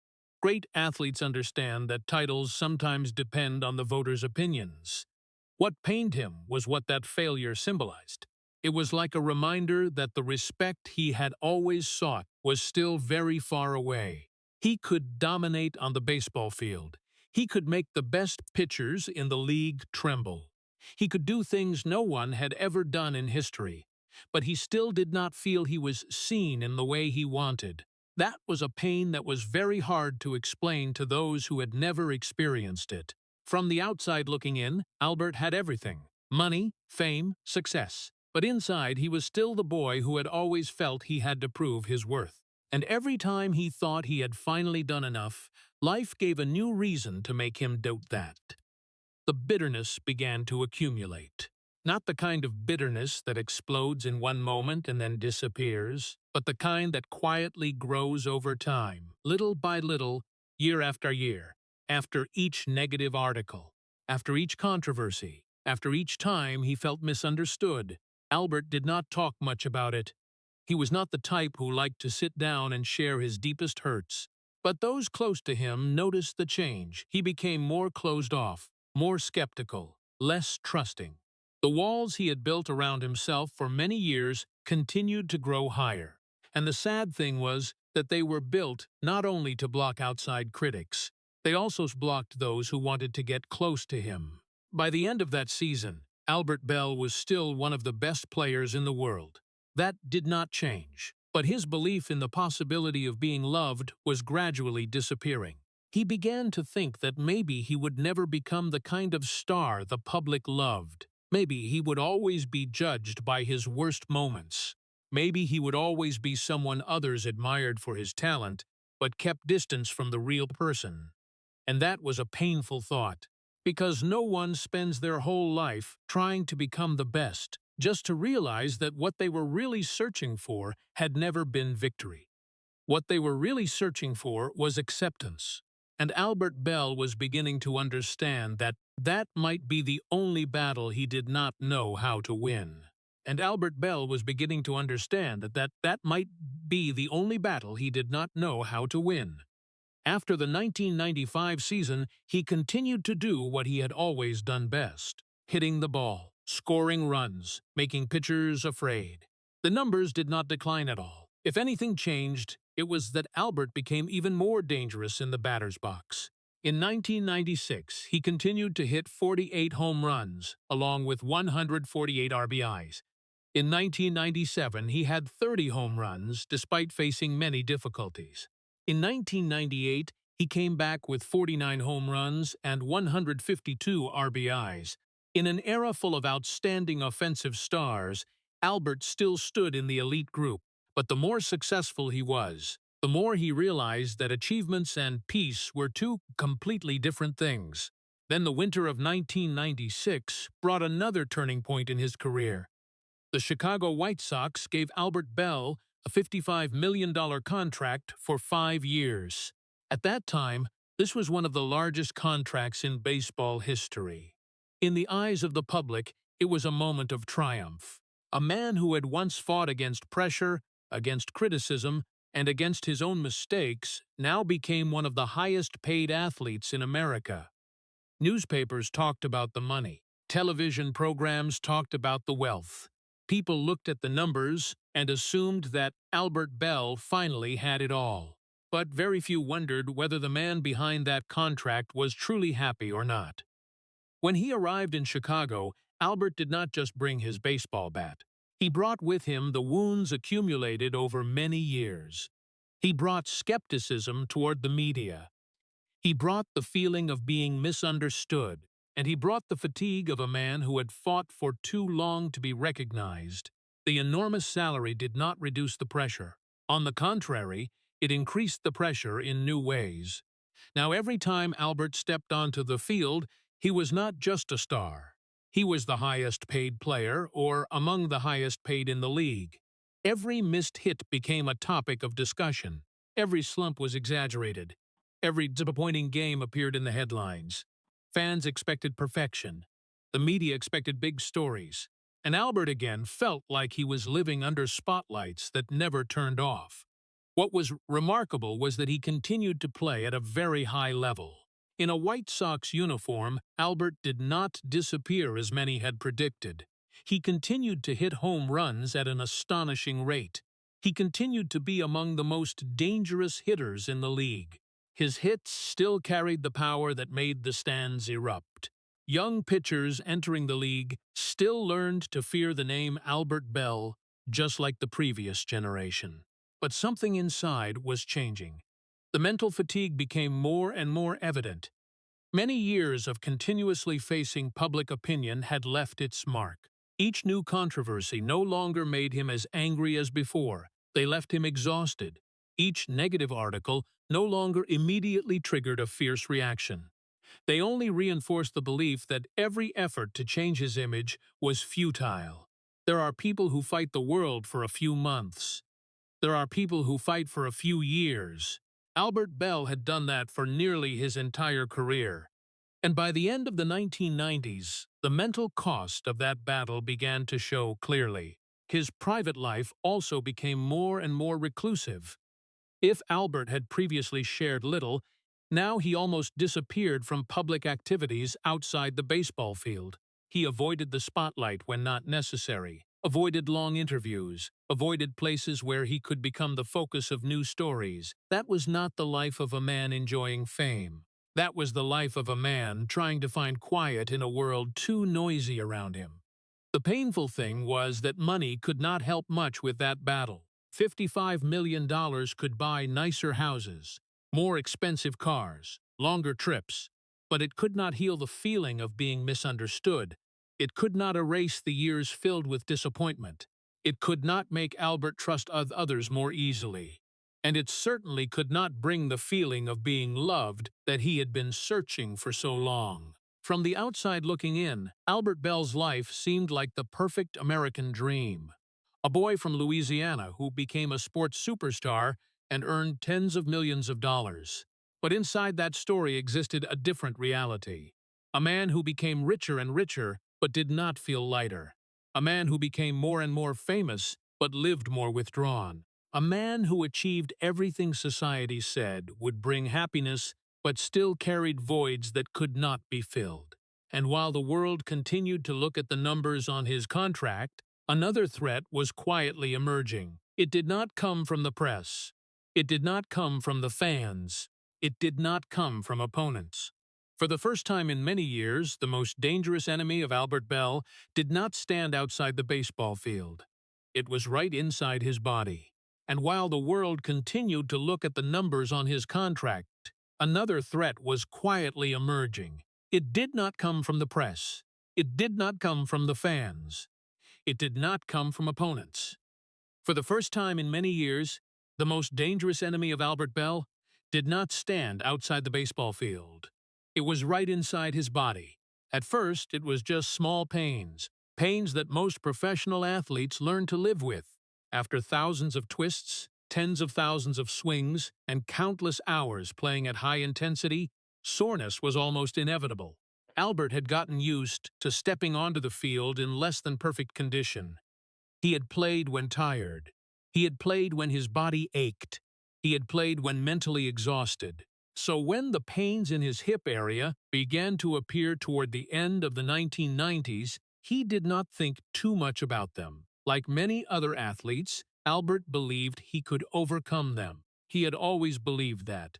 Great athletes understand that titles sometimes depend on the voters' opinions. What pained him was what that failure symbolized. It was like a reminder that the respect he had always sought was still very far away. He could dominate on the baseball field. He could make the best pitchers in the league tremble. He could do things no one had ever done in history. But he still did not feel he was seen in the way he wanted. That was a pain that was very hard to explain to those who had never experienced it. From the outside looking in, Albert had everything: money, fame, success. But inside, he was still the boy who had always felt he had to prove his worth. And every time he thought he had finally done enough, life gave a new reason to make him doubt that. The bitterness began to accumulate. Not the kind of bitterness that explodes in one moment and then disappears, but the kind that quietly grows over time, little by little, year after year, after each negative article, after each controversy, after each time he felt misunderstood. Albert did not talk much about it. He was not the type who liked to sit down and share his deepest hurts. But those close to him noticed the change. He became more closed off, more skeptical, less trusting. The walls he had built around himself for many years continued to grow higher. And the sad thing was that they were built not only to block outside critics, they also blocked those who wanted to get close to him. By the end of that season, Albert Belle was still one of the best players in the world. That did not change, but his belief in the possibility of being loved was gradually disappearing. He began to think that maybe he would never become the kind of star the public loved. Maybe he would always be judged by his worst moments. Maybe he would always be someone others admired for his talent, but kept distance from the real person. And that was a painful thought, because no one spends their whole life trying to become the best, just to realize that what they were really searching for had never been victory. What they were really searching for was acceptance. And Albert Belle was beginning to understand that that might be the only battle he did not know how to win. And Albert Belle was beginning to understand that might be the only battle he did not know how to win. After the 1995 season, he continued to do what he had always done best: hitting the ball, scoring runs, making pitchers afraid. The numbers did not decline at all. If anything changed, it was that Albert became even more dangerous in the batter's box. In 1996, he continued to hit 48 home runs, along with 148 RBIs. In 1997, he had 30 home runs, despite facing many difficulties. In 1998, he came back with 49 home runs and 152 RBIs. In an era full of outstanding offensive stars, Albert still stood in the elite group. But the more successful he was, the more he realized that achievements and peace were two completely different things. Then the winter of 1996 brought another turning point in his career. The Chicago White Sox gave Albert Belle a $55 million contract for 5 years. At that time, this was one of the largest contracts in baseball history. In the eyes of the public, it was a moment of triumph. A man who had once fought against pressure, against criticism, and against his own mistakes now became one of the highest-paid athletes in America. Newspapers talked about the money. Television programs talked about the wealth. People looked at the numbers and assumed that Albert Belle finally had it all. But very few wondered whether the man behind that contract was truly happy or not. When he arrived in Chicago, Albert did not just bring his baseball bat. He brought with him the wounds accumulated over many years. He brought skepticism toward the media. He brought the feeling of being misunderstood, and he brought the fatigue of a man who had fought for too long to be recognized. The enormous salary did not reduce the pressure. On the contrary, it increased the pressure in new ways. Now, every time Albert stepped onto the field, he was not just a star. He was the highest-paid player, or among the highest-paid in the league. Every missed hit became a topic of discussion. Every slump was exaggerated. Every disappointing game appeared in the headlines. Fans expected perfection. The media expected big stories. And Albert again felt like he was living under spotlights that never turned off. What was remarkable was that he continued to play at a very high level. In a White Sox uniform, Albert did not disappear as many had predicted. He continued to hit home runs at an astonishing rate. He continued to be among the most dangerous hitters in the league. His hits still carried the power that made the stands erupt. Young pitchers entering the league still learned to fear the name Albert Belle, just like the previous generation. But something inside was changing. The mental fatigue became more and more evident. Many years of continuously facing public opinion had left its mark. Each new controversy no longer made him as angry as before. They left him exhausted. Each negative article no longer immediately triggered a fierce reaction. They only reinforced the belief that every effort to change his image was futile. There are people who fight the world for a few months. There are people who fight for a few years. Albert Belle had done that for nearly his entire career. And by the end of the 1990s, the mental cost of that battle began to show clearly. His private life also became more and more reclusive. If Albert had previously shared little, now he almost disappeared from public activities outside the baseball field. He avoided the spotlight when not necessary, avoided long interviews, avoided places where he could become the focus of new stories. That was not the life of a man enjoying fame. That was the life of a man trying to find quiet in a world too noisy around him. The painful thing was that money could not help much with that battle. $55 million could buy nicer houses, more expensive cars, longer trips, but it could not heal the feeling of being misunderstood. It could not erase the years filled with disappointment. It could not make Albert trust others more easily. And it certainly could not bring the feeling of being loved that he had been searching for so long. From the outside looking in, Albert Belle's life seemed like the perfect American dream. A boy from Louisiana who became a sports superstar and earned tens of millions of dollars. But inside that story existed a different reality. A man who became richer and richer but did not feel lighter. A man who became more and more famous but lived more withdrawn. A man who achieved everything society said would bring happiness but still carried voids that could not be filled. And while the world continued to look at the numbers on his contract, another threat was quietly emerging. It did not come from the press. It did not come from the fans. It did not come from opponents. For the first time in many years, the most dangerous enemy of Albert Belle did not stand outside the baseball field. It was right inside his body. And while the world continued to look at the numbers on his contract, another threat was quietly emerging. It did not come from the press. It did not come from the fans. It did not come from opponents. For the first time in many years, the most dangerous enemy of Albert Belle did not stand outside the baseball field. It was right inside his body. At first, it was just small pains, pains that most professional athletes learn to live with. After thousands of twists, tens of thousands of swings, and countless hours playing at high intensity, soreness was almost inevitable. Albert had gotten used to stepping onto the field in less than perfect condition. He had played when tired. He had played when his body ached. He had played when mentally exhausted. So when the pains in his hip area began to appear toward the end of the 1990s, he did not think too much about them. Like many other athletes, Albert believed he could overcome them. He had always believed that.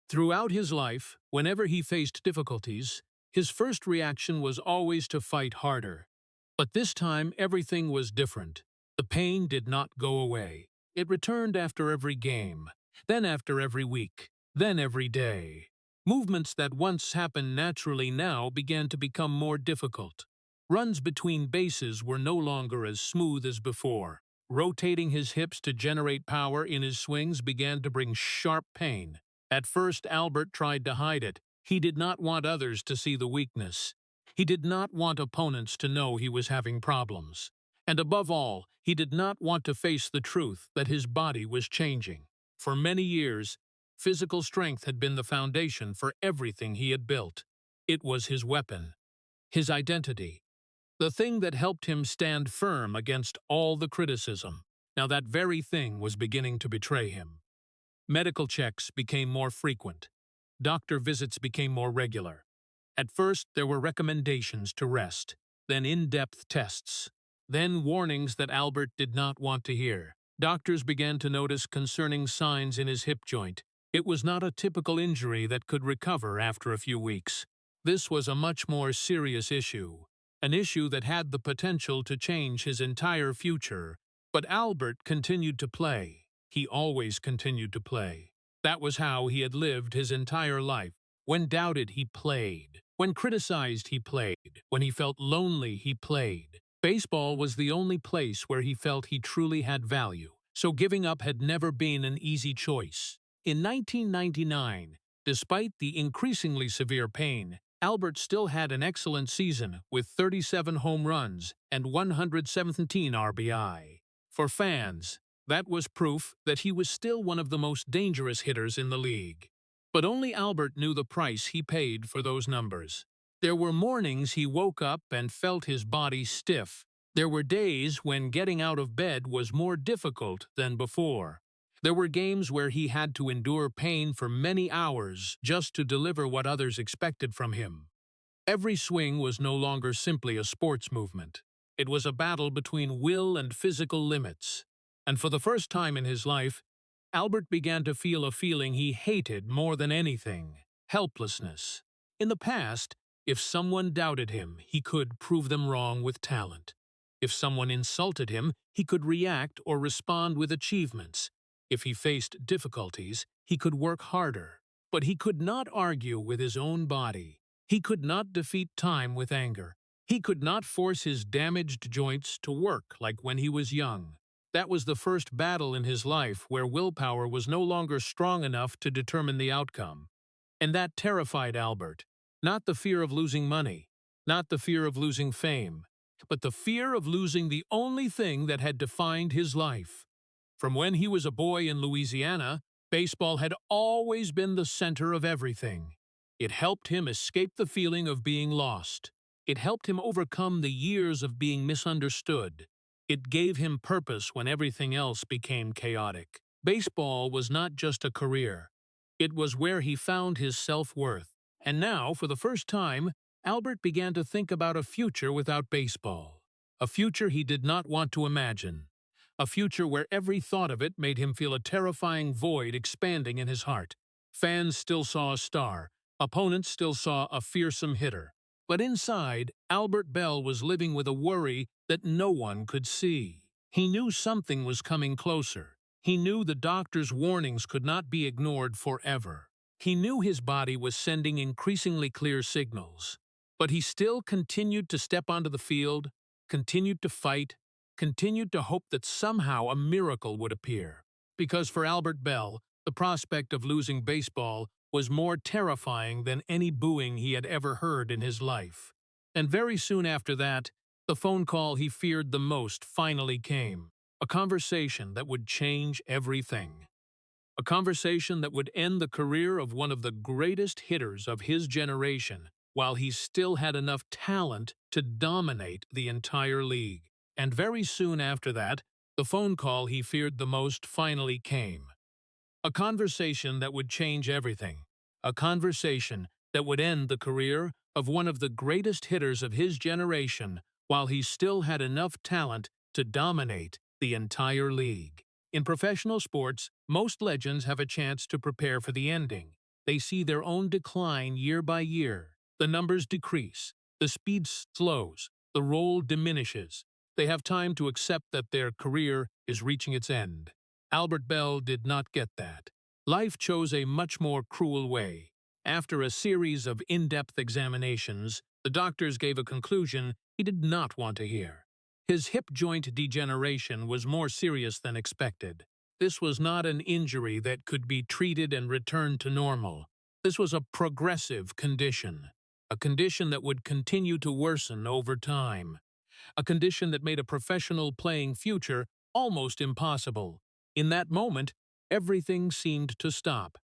Throughout his life, whenever he faced difficulties, his first reaction was always to fight harder. But this time, everything was different. The pain did not go away. It returned after every game, then after every week, then every day. Movements that once happened naturally now began to become more difficult. Runs between bases were no longer as smooth as before. Rotating his hips to generate power in his swings began to bring sharp pain. At first, Albert tried to hide it. He did not want others to see the weakness. He did not want opponents to know he was having problems. And above all, he did not want to face the truth that his body was changing. For many years, physical strength had been the foundation for everything he had built. It was his weapon, his identity, the thing that helped him stand firm against all the criticism. Now that very thing was beginning to betray him. Medical checks became more frequent. Doctor visits became more regular. At first, there were recommendations to rest, then in-depth tests, then warnings that Albert did not want to hear. Doctors began to notice concerning signs in his hip joint. It was not a typical injury that could recover after a few weeks. This was a much more serious issue, an issue that had the potential to change his entire future. But Albert continued to play. He always continued to play. That was how he had lived his entire life. When doubted, he played. When criticized, he played. When he felt lonely, he played. Baseball was the only place where he felt he truly had value, so giving up had never been an easy choice. In 1999, despite the increasingly severe pain, Albert still had an excellent season with 37 home runs and 117 RBI. For fans, that was proof that he was still one of the most dangerous hitters in the league. But only Albert knew the price he paid for those numbers. There were mornings he woke up and felt his body stiff. There were days when getting out of bed was more difficult than before. There were games where he had to endure pain for many hours just to deliver what others expected from him. Every swing was no longer simply a sports movement. It was a battle between will and physical limits. And for the first time in his life, Albert began to feel a feeling he hated more than anything: helplessness. In the past, if someone doubted him, he could prove them wrong with talent. If someone insulted him, he could react or respond with achievements. If he faced difficulties, he could work harder. But he could not argue with his own body. He could not defeat time with anger. He could not force his damaged joints to work like when he was young. That was the first battle in his life where willpower was no longer strong enough to determine the outcome. And that terrified Albert. Not the fear of losing money, not the fear of losing fame, but the fear of losing the only thing that had defined his life. From when he was a boy in Louisiana, baseball had always been the center of everything. It helped him escape the feeling of being lost. It helped him overcome the years of being misunderstood. It gave him purpose when everything else became chaotic. Baseball was not just a career. It was where he found his self-worth. And now, for the first time, Albert began to think about a future without baseball. A future he did not want to imagine. A future where every thought of it made him feel a terrifying void expanding in his heart. Fans still saw a star. Opponents still saw a fearsome hitter. But inside, Albert Belle was living with a worry that no one could see. He knew something was coming closer. He knew the doctor's warnings could not be ignored forever. He knew his body was sending increasingly clear signals. But he still continued to step onto the field, continued to fight, continued to hope that somehow a miracle would appear. Because for Albert Belle, the prospect of losing baseball was more terrifying than any booing he had ever heard in his life. And very soon after that, the phone call he feared the most finally came. A conversation that would change everything. A conversation that would end the career of one of the greatest hitters of his generation, while he still had enough talent to dominate the entire league. And very soon after that, the phone call he feared the most finally came. A conversation that would change everything. A conversation that would end the career of one of the greatest hitters of his generation, while he still had enough talent to dominate the entire league. In professional sports, most legends have a chance to prepare for the ending. They see their own decline year by year. The numbers decrease, the speed slows, the role diminishes. They have time to accept that their career is reaching its end. Albert Belle did not get that. Life chose a much more cruel way. After a series of in-depth examinations, the doctors gave a conclusion he did not want to hear. His hip joint degeneration was more serious than expected. This was not an injury that could be treated and returned to normal. This was a progressive condition, a condition that would continue to worsen over time, a condition that made a professional playing future almost impossible. In that moment, everything seemed to stop.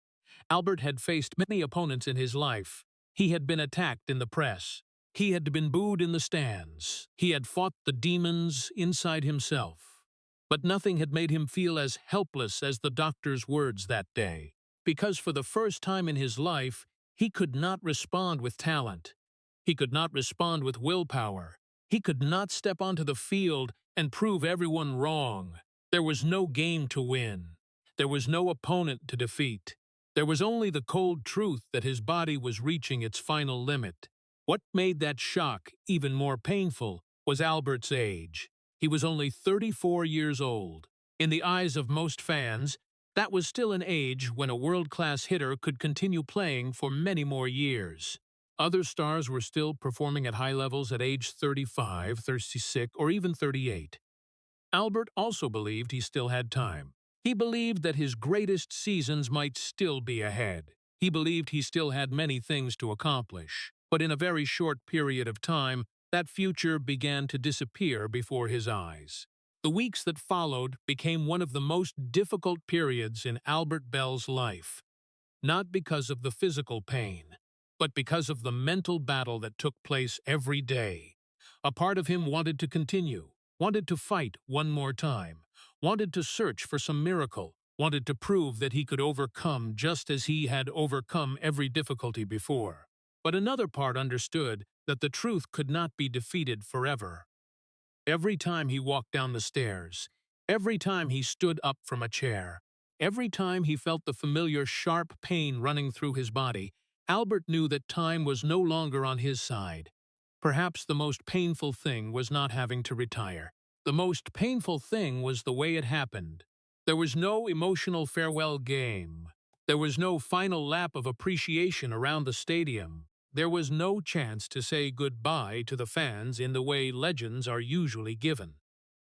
Albert had faced many opponents in his life, He had been attacked in the press. He had been booed in the stands. He had fought the demons inside himself. But nothing had made him feel as helpless as the doctor's words that day. Because for the first time in his life, he could not respond with talent. He could not respond with willpower. He could not step onto the field and prove everyone wrong. There was no game to win. There was no opponent to defeat. There was only the cold truth that his body was reaching its final limit. What made that shock even more painful was Albert's age. He was only 34 years old. In the eyes of most fans, that was still an age when a world-class hitter could continue playing for many more years. Other stars were still performing at high levels at age 35, 36, or even 38. Albert also believed he still had time. He believed that his greatest seasons might still be ahead. He believed he still had many things to accomplish. But in a very short period of time, that future began to disappear before his eyes. The weeks that followed became one of the most difficult periods in Albert Belle's life. Not because of the physical pain, but because of the mental battle that took place every day. A part of him wanted to continue, wanted to fight one more time, wanted to search for some miracle, wanted to prove that he could overcome just as he had overcome every difficulty before. But another part understood that the truth could not be defeated forever. Every time he walked down the stairs, every time he stood up from a chair, every time he felt the familiar sharp pain running through his body, Albert knew that time was no longer on his side. Perhaps the most painful thing was not having to retire. The most painful thing was the way it happened. There was no emotional farewell game. There was no final lap of appreciation around the stadium. There was no chance to say goodbye to the fans in the way legends are usually given.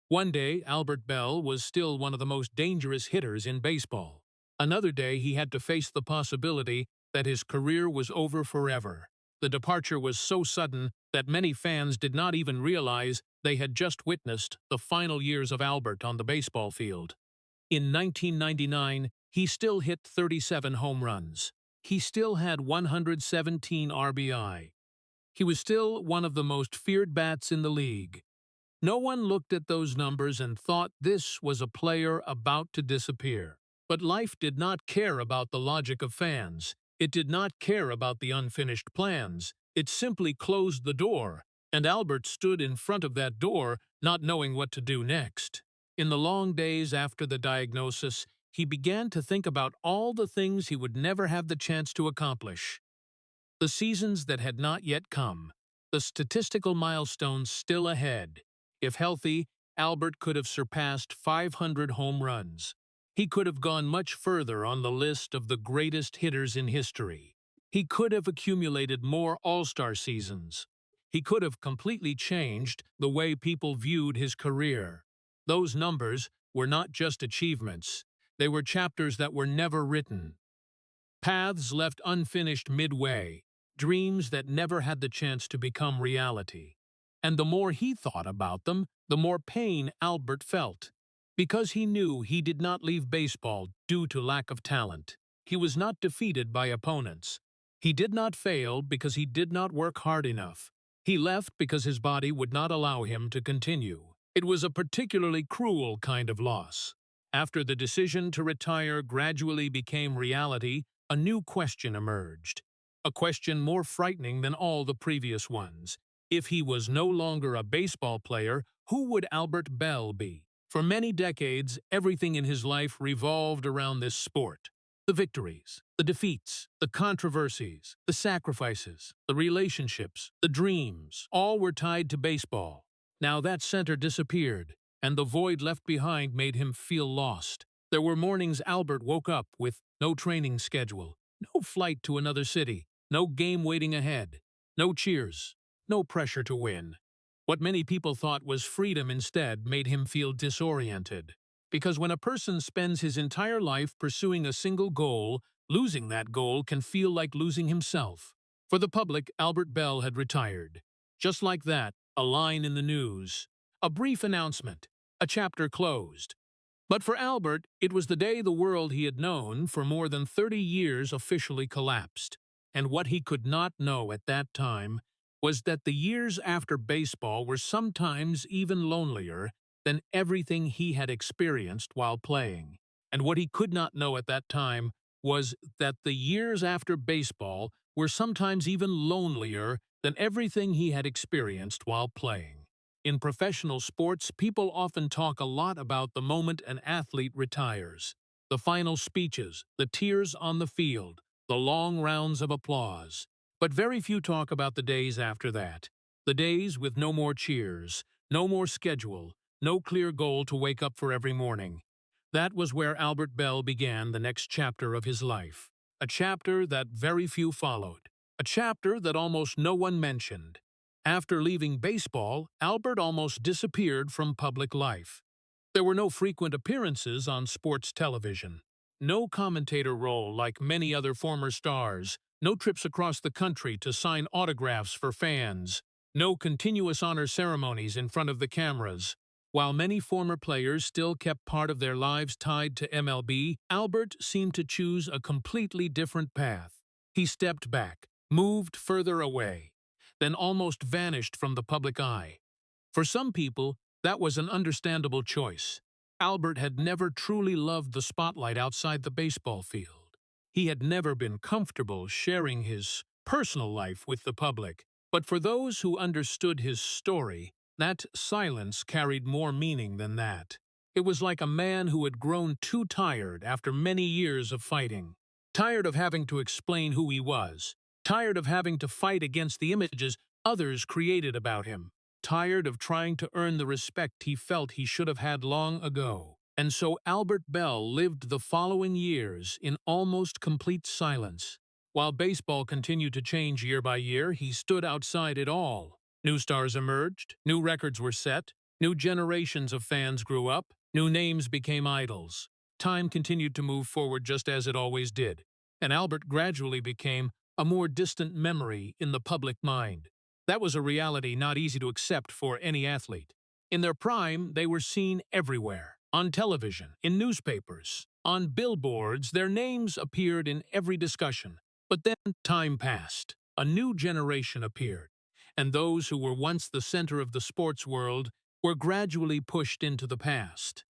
One day, Albert Belle was still one of the most dangerous hitters in baseball. Another day, he had to face the possibility that his career was over forever. The departure was so sudden that many fans did not even realize they had just witnessed the final years of Albert on the baseball field. In 1999, he still hit 37 home runs. He still had 117 RBI. He was still one of the most feared bats in the league. No one looked at those numbers and thought this was a player about to disappear. But life did not care about the logic of fans. It did not care about the unfinished plans. It simply closed the door, and Albert stood in front of that door, not knowing what to do next. In the long days after the diagnosis, he began to think about all the things he would never have the chance to accomplish. The seasons that had not yet come, the statistical milestones still ahead. If healthy, Albert could have surpassed 500 home runs. He could have gone much further on the list of the greatest hitters in history. He could have accumulated more All-Star seasons. He could have completely changed the way people viewed his career. Those numbers were not just achievements. They were chapters that were never written. Paths left unfinished midway, dreams that never had the chance to become reality. And the more he thought about them, the more pain Albert felt. Because he knew he did not leave baseball due to lack of talent. He was not defeated by opponents. He did not fail because he did not work hard enough. He left because his body would not allow him to continue. It was a particularly cruel kind of loss. After the decision to retire gradually became reality, a new question emerged. A question more frightening than all the previous ones. If he was no longer a baseball player, who would Albert Belle be? For many decades, everything in his life revolved around this sport. The victories, the defeats, the controversies, the sacrifices, the relationships, the dreams, all were tied to baseball. Now that center disappeared, and the void left behind made him feel lost. There were mornings Albert woke up with no training schedule, no flight to another city, no game waiting ahead, no cheers, no pressure to win. What many people thought was freedom instead made him feel disoriented. Because when a person spends his entire life pursuing a single goal, losing that goal can feel like losing himself. For the public, Albert Belle had retired. Just like that, a line in the news, a brief announcement, a chapter closed. But for Albert, it was the day the world he had known for more than 30 years officially collapsed. And what he could not know at that time was that the years after baseball were sometimes even lonelier than everything he had experienced while playing. And what he could not know at that time was that the years after baseball were sometimes even lonelier than everything he had experienced while playing. In professional sports, people often talk a lot about the moment an athlete retires. The final speeches, the tears on the field, the long rounds of applause. But very few talk about the days after that. The days with no more cheers, no more schedule, no clear goal to wake up for every morning. That was where Albert Belle began the next chapter of his life. A chapter that very few followed. A chapter that almost no one mentioned. After leaving baseball, Albert almost disappeared from public life. There were no frequent appearances on sports television. No commentator role like many other former stars. No trips across the country to sign autographs for fans. No continuous honor ceremonies in front of the cameras. While many former players still kept part of their lives tied to MLB, Albert seemed to choose a completely different path. He stepped back, moved further away, then almost vanished from the public eye. For some people, that was an understandable choice. Albert had never truly loved the spotlight outside the baseball field. He had never been comfortable sharing his personal life with the public. But for those who understood his story, that silence carried more meaning than that. It was like a man who had grown too tired after many years of fighting. Tired of having to explain who he was. Tired of having to fight against the images others created about him. Tired of trying to earn the respect he felt he should have had long ago. And so Albert Belle lived the following years in almost complete silence. While baseball continued to change year by year, he stood outside it all. New stars emerged, new records were set, new generations of fans grew up, new names became idols. Time continued to move forward just as it always did, and Albert gradually became a more distant memory in the public mind. That was a reality not easy to accept for any athlete. In their prime, they were seen everywhere. On television, in newspapers, on billboards, their names appeared in every discussion. But then time passed. A new generation appeared. And those who were once the center of the sports world were gradually pushed into the past.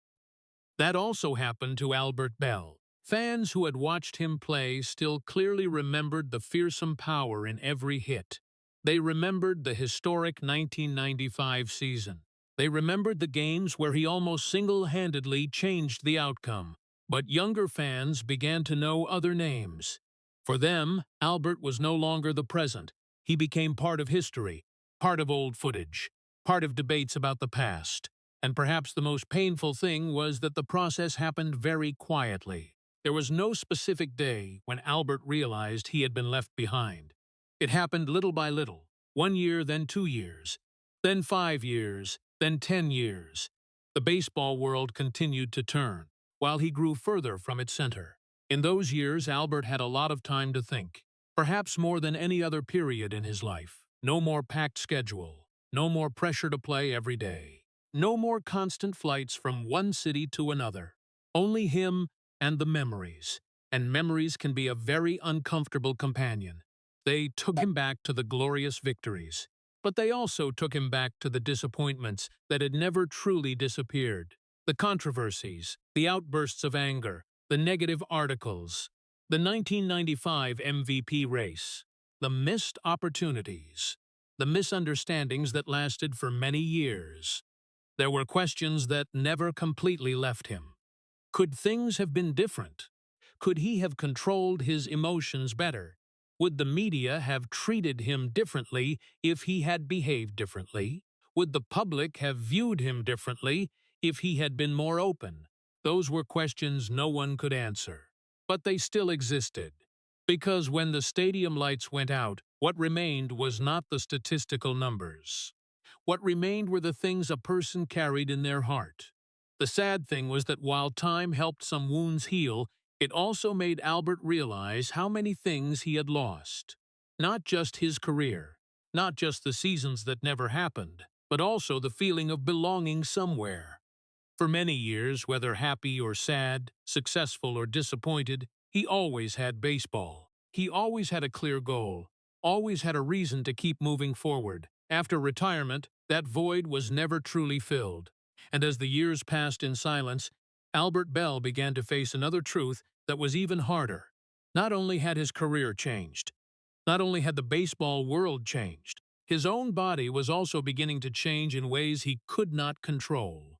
That also happened to Albert Belle. Fans who had watched him play still clearly remembered the fearsome power in every hit. They remembered the historic 1995 season. They remembered the games where he almost single-handedly changed the outcome. But younger fans began to know other names. For them, Albert was no longer the present. He became part of history, part of old footage, part of debates about the past. And perhaps the most painful thing was that the process happened very quietly. There was no specific day when Albert realized he had been left behind. It happened little by little, 1 year, then 2 years, then 5 years, then 10 years. The baseball world continued to turn, while he grew further from its center. In those years, Albert had a lot of time to think, perhaps more than any other period in his life. No more packed schedule, no more pressure to play every day. No more constant flights from one city to another. Only him and the memories. And memories can be a very uncomfortable companion. They took him back to the glorious victories. But they also took him back to the disappointments that had never truly disappeared. The controversies, the outbursts of anger, the negative articles, the 1995 MVP race, the missed opportunities, the misunderstandings that lasted for many years. There were questions that never completely left him. Could things have been different? Could he have controlled his emotions better? Would the media have treated him differently if he had behaved differently? Would the public have viewed him differently if he had been more open? Those were questions no one could answer. But they still existed. Because when the stadium lights went out, what remained was not the statistical numbers. What remained were the things a person carried in their heart. The sad thing was that while time helped some wounds heal, it also made Albert realize how many things he had lost. Not just his career, not just the seasons that never happened, but also the feeling of belonging somewhere. For many years, whether happy or sad, successful or disappointed, he always had baseball. He always had a clear goal, always had a reason to keep moving forward. After retirement, that void was never truly filled. And as the years passed in silence, Albert Belle began to face another truth that was even harder. Not only had his career changed, not only had the baseball world changed, his own body was also beginning to change in ways he could not control.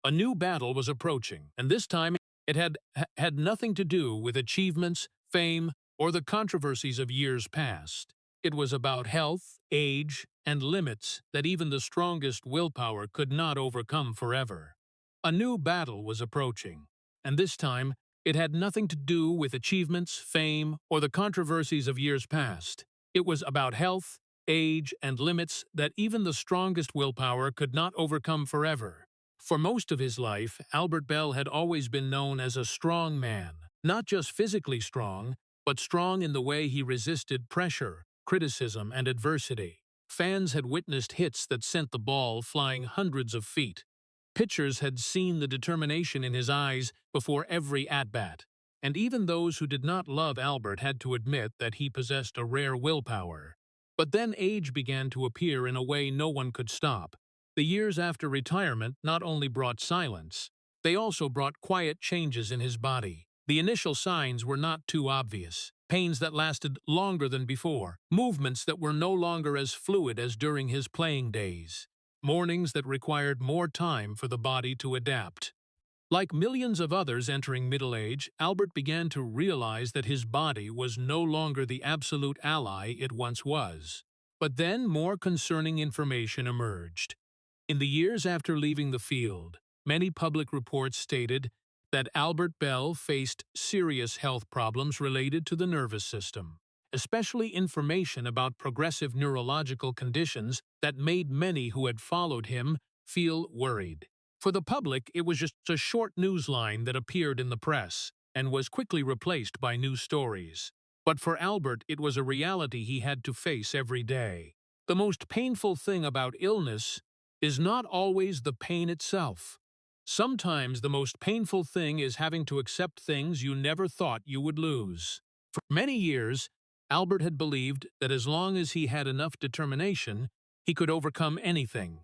A new battle was approaching, and this time it had nothing to do with achievements, fame, or the controversies of years past. It was about health, age, and limits that even the strongest willpower could not overcome forever. A new battle was approaching, and this time it had nothing to do with achievements, fame, or the controversies of years past. It was about health, age, and limits that even the strongest willpower could not overcome forever. For most of his life, Albert Belle had always been known as a strong man, not just physically strong, but strong in the way he resisted pressure, criticism, and adversity. Fans had witnessed hits that sent the ball flying hundreds of feet. Pitchers had seen the determination in his eyes before every at-bat, and even those who did not love Albert had to admit that he possessed a rare willpower. But then age began to appear in a way no one could stop. The years after retirement not only brought silence, they also brought quiet changes in his body. The initial signs were not too obvious. Pains that lasted longer than before, movements that were no longer as fluid as during his playing days, mornings that required more time for the body to adapt. Like millions of others entering middle age, Albert began to realize that his body was no longer the absolute ally it once was. But then more concerning information emerged. In the years after leaving the field, many public reports stated that Albert Belle faced serious health problems related to the nervous system, especially information about progressive neurological conditions that made many who had followed him feel worried. For the public, it was just a short newsline that appeared in the press and was quickly replaced by new stories. But for Albert, it was a reality he had to face every day. The most painful thing about illness is not always the pain itself. Sometimes the most painful thing is having to accept things you never thought you would lose. For many years, Albert had believed that as long as he had enough determination, he could overcome anything.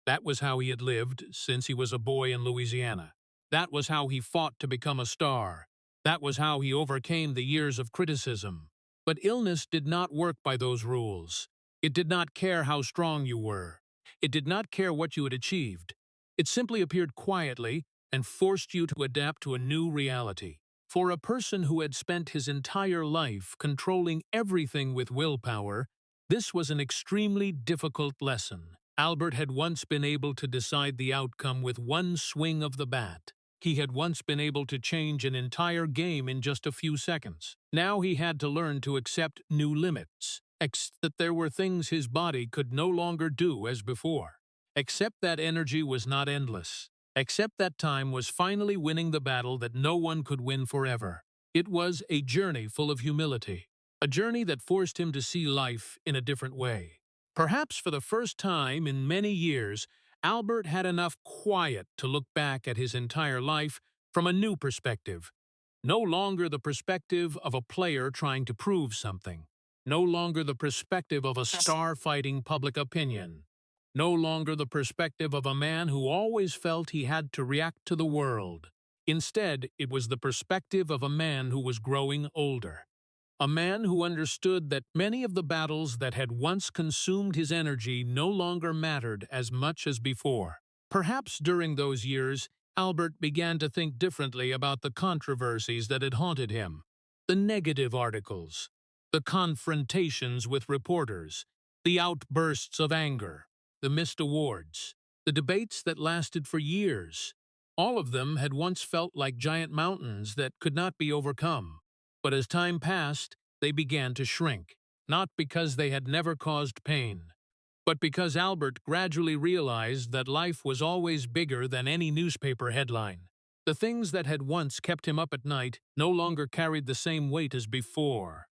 That was how he had lived since he was a boy in Louisiana. That was how he fought to become a star. That was how he overcame the years of criticism. But illness did not work by those rules. It did not care how strong you were. It did not care what you had achieved. It simply appeared quietly and forced you to adapt to a new reality. For a person who had spent his entire life controlling everything with willpower, this was an extremely difficult lesson. Albert had once been able to decide the outcome with one swing of the bat. He had once been able to change an entire game in just a few seconds. Now he had to learn to accept new limits, that there were things his body could no longer do as before. Accept that energy was not endless. Accept that time was finally winning the battle that no one could win forever. It was a journey full of humility, a journey that forced him to see life in a different way. Perhaps for the first time in many years, Albert had enough quiet to look back at his entire life from a new perspective. No longer the perspective of a player trying to prove something. No longer the perspective of a star fighting public opinion. No longer the perspective of a man who always felt he had to react to the world. Instead, it was the perspective of a man who was growing older. A man who understood that many of the battles that had once consumed his energy no longer mattered as much as before. Perhaps during those years, Albert began to think differently about the controversies that had haunted him. The negative articles, the confrontations with reporters, the outbursts of anger, the missed awards, the debates that lasted for years. All of them had once felt like giant mountains that could not be overcome. But as time passed, they began to shrink, not because they had never caused pain, but because Albert gradually realized that life was always bigger than any newspaper headline. The things that had once kept him up at night no longer carried the same weight as before.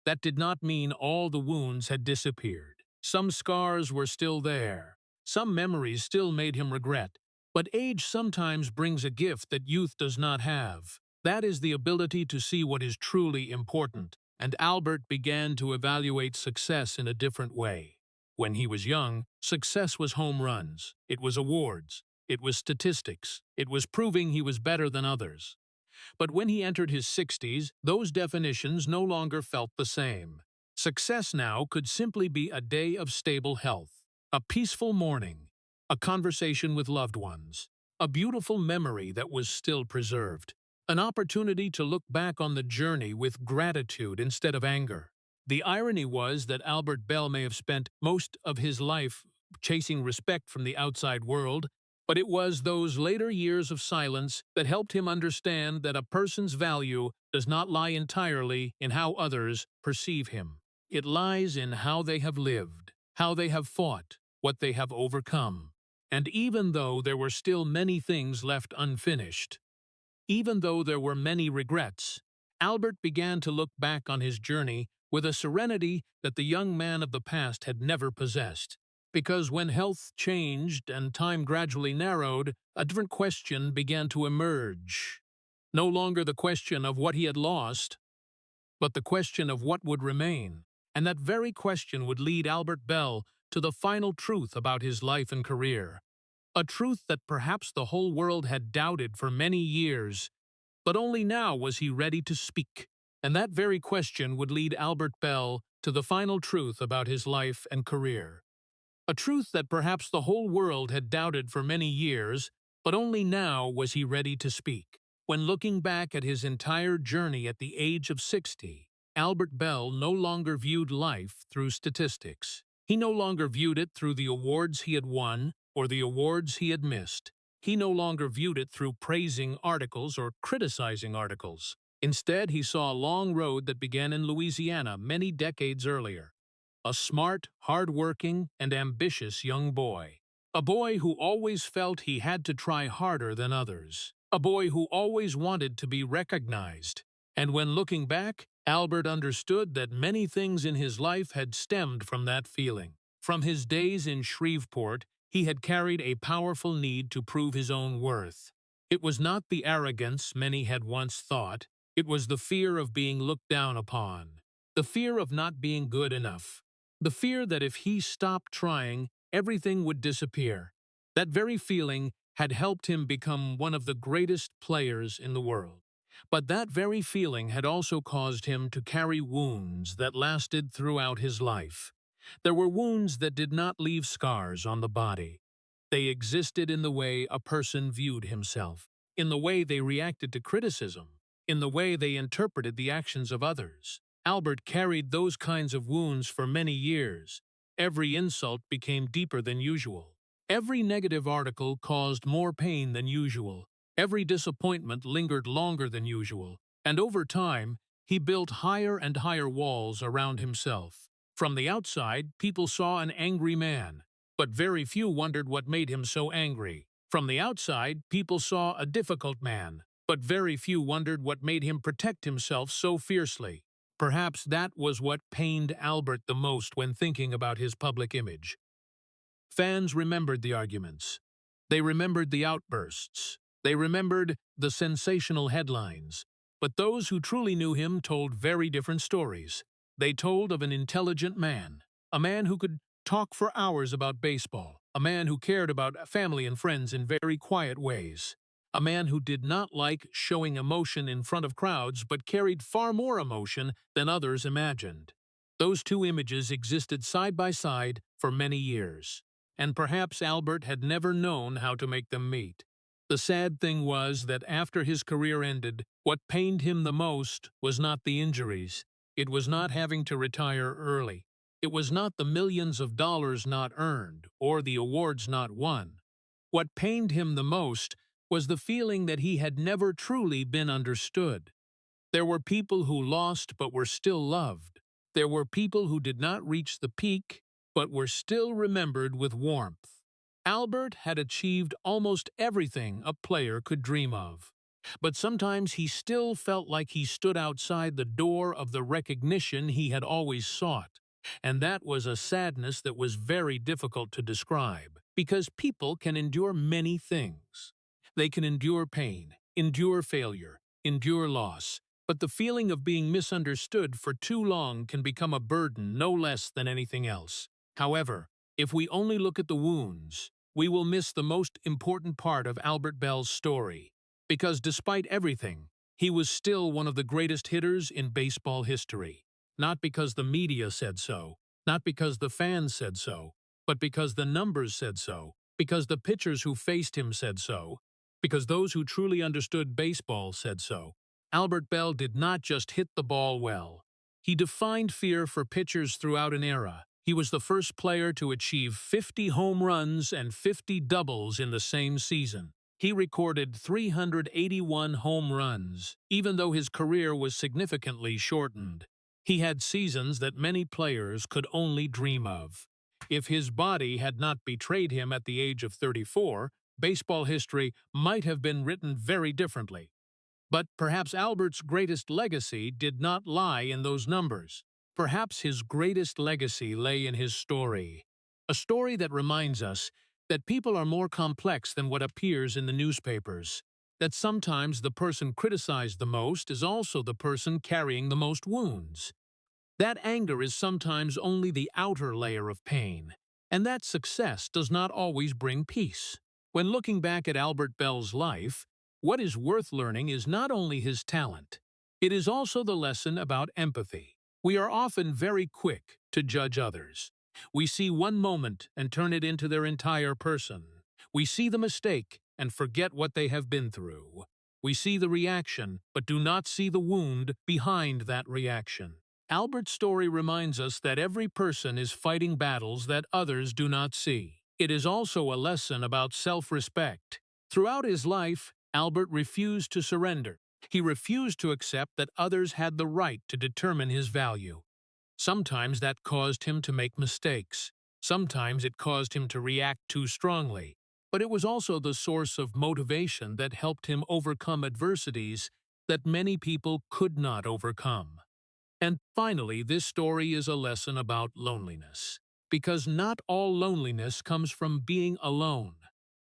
That did not mean all the wounds had disappeared. Some scars were still there. Some memories still made him regret. But age sometimes brings a gift that youth does not have. That is the ability to see what is truly important and Albert began to evaluate success in a different way. When he was young, success was home runs, it was awards, it was statistics, it was proving he was better than others. But when he entered his 60s, those definitions no longer felt the same. Success now could simply be a day of stable health, a peaceful morning, a conversation with loved ones, a beautiful memory that was still preserved, an opportunity to look back on the journey with gratitude instead of anger. The irony was that Albert Belle may have spent most of his life chasing respect from the outside world, but it was those later years of silence that helped him understand that a person's value does not lie entirely in how others perceive him. It lies in how they have lived, how they have fought, what they have overcome. And even though there were still many things left unfinished, even though there were many regrets, Albert began to look back on his journey with a serenity that the young man of the past had never possessed. Because when health changed and time gradually narrowed, a different question began to emerge. No longer the question of what he had lost, but the question of what would remain. And that very question would lead Albert Belle to the final truth about his life and career. A truth that perhaps the whole world had doubted for many years, but only now was he ready to speak. And that very question would lead Albert Belle to the final truth about his life and career. A truth that perhaps the whole world had doubted for many years, but only now was he ready to speak. When looking back at his entire journey at the age of 60, Albert Belle no longer viewed life through statistics. He no longer viewed it through the awards he had won or the awards he had missed. He no longer viewed it through praising articles or criticizing articles. Instead, he saw a long road that began in Louisiana many decades earlier. A smart, hard-working, and ambitious young boy. A boy who always felt he had to try harder than others. A boy who always wanted to be recognized. And when looking back, Albert understood that many things in his life had stemmed from that feeling. From his days in Shreveport, he had carried a powerful need to prove his own worth. It was not the arrogance many had once thought, it was the fear of being looked down upon, the fear of not being good enough, the fear that if he stopped trying, everything would disappear. That very feeling had helped him become one of the greatest players in the world. But that very feeling had also caused him to carry wounds that lasted throughout his life. There were wounds that did not leave scars on the body. They existed in the way a person viewed himself, in the way they reacted to criticism, in the way they interpreted the actions of others. Albert carried those kinds of wounds for many years. Every insult became deeper than usual. Every negative article caused more pain than usual. Every disappointment lingered longer than usual. And over time, he built higher and higher walls around himself. From the outside, people saw an angry man, but very few wondered what made him so angry. From the outside, people saw a difficult man, but very few wondered what made him protect himself so fiercely. Perhaps that was what pained Albert the most when thinking about his public image. Fans remembered the arguments. They remembered the outbursts. They remembered the sensational headlines. But those who truly knew him told very different stories. They told of an intelligent man, a man who could talk for hours about baseball, a man who cared about family and friends in very quiet ways, a man who did not like showing emotion in front of crowds but carried far more emotion than others imagined. Those two images existed side by side for many years, and perhaps Albert had never known how to make them meet. The sad thing was that after his career ended, what pained him the most was not the injuries. It was not having to retire early. It was not the millions of dollars not earned or the awards not won. What pained him the most was the feeling that he had never truly been understood. There were people who lost but were still loved. There were people who did not reach the peak but were still remembered with warmth. Albert had achieved almost everything a player could dream of. But sometimes he still felt like he stood outside the door of the recognition he had always sought. And that was a sadness that was very difficult to describe, because people can endure many things. They can endure pain, endure failure, endure loss, But the feeling of being misunderstood for too long can become a burden no less than anything else. However, if we only look at the wounds, we will miss the most important part of Albert Belle's story. Because despite everything, he was still one of the greatest hitters in baseball history. Not because the media said so, not because the fans said so, but because the numbers said so, because the pitchers who faced him said so, because those who truly understood baseball said so. Albert Belle did not just hit the ball well. He defined fear for pitchers throughout an era. He was the first player to achieve 50 home runs and 50 doubles in the same season. He recorded 381 home runs, even though his career was significantly shortened. He had seasons that many players could only dream of. If his body had not betrayed him at the age of 34, baseball history might have been written very differently. But perhaps Albert's greatest legacy did not lie in those numbers. Perhaps his greatest legacy lay in his story. A story that reminds us that people are more complex than what appears in the newspapers. That sometimes the person criticized the most is also the person carrying the most wounds. That anger is sometimes only the outer layer of pain, and that success does not always bring peace. When looking back at Albert Belle's life, what is worth learning is not only his talent, it is also the lesson about empathy. We are often very quick to judge others. We see one moment and turn it into their entire person. We see the mistake and forget what they have been through. We see the reaction, but do not see the wound behind that reaction. Albert's story reminds us that every person is fighting battles that others do not see. It is also a lesson about self-respect. Throughout his life, Albert refused to surrender. He refused to accept that others had the right to determine his value. Sometimes that caused him to make mistakes. Sometimes it caused him to react too strongly. But it was also the source of motivation that helped him overcome adversities that many people could not overcome. And finally, this story is a lesson about loneliness. Because not all loneliness comes from being alone.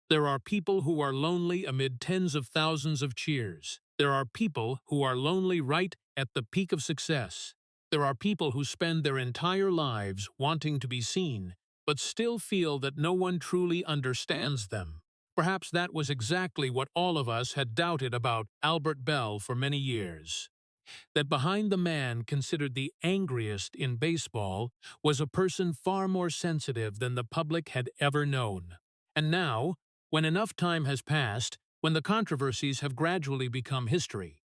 There are people who are lonely amid tens of thousands of cheers. There are people who are lonely right at the peak of success. There are people who spend their entire lives wanting to be seen, but still feel that no one truly understands them. Perhaps that was exactly what all of us had doubted about Albert Belle for many years. That behind the man considered the angriest in baseball was a person far more sensitive than the public had ever known. And now, when enough time has passed, when the controversies have gradually become history,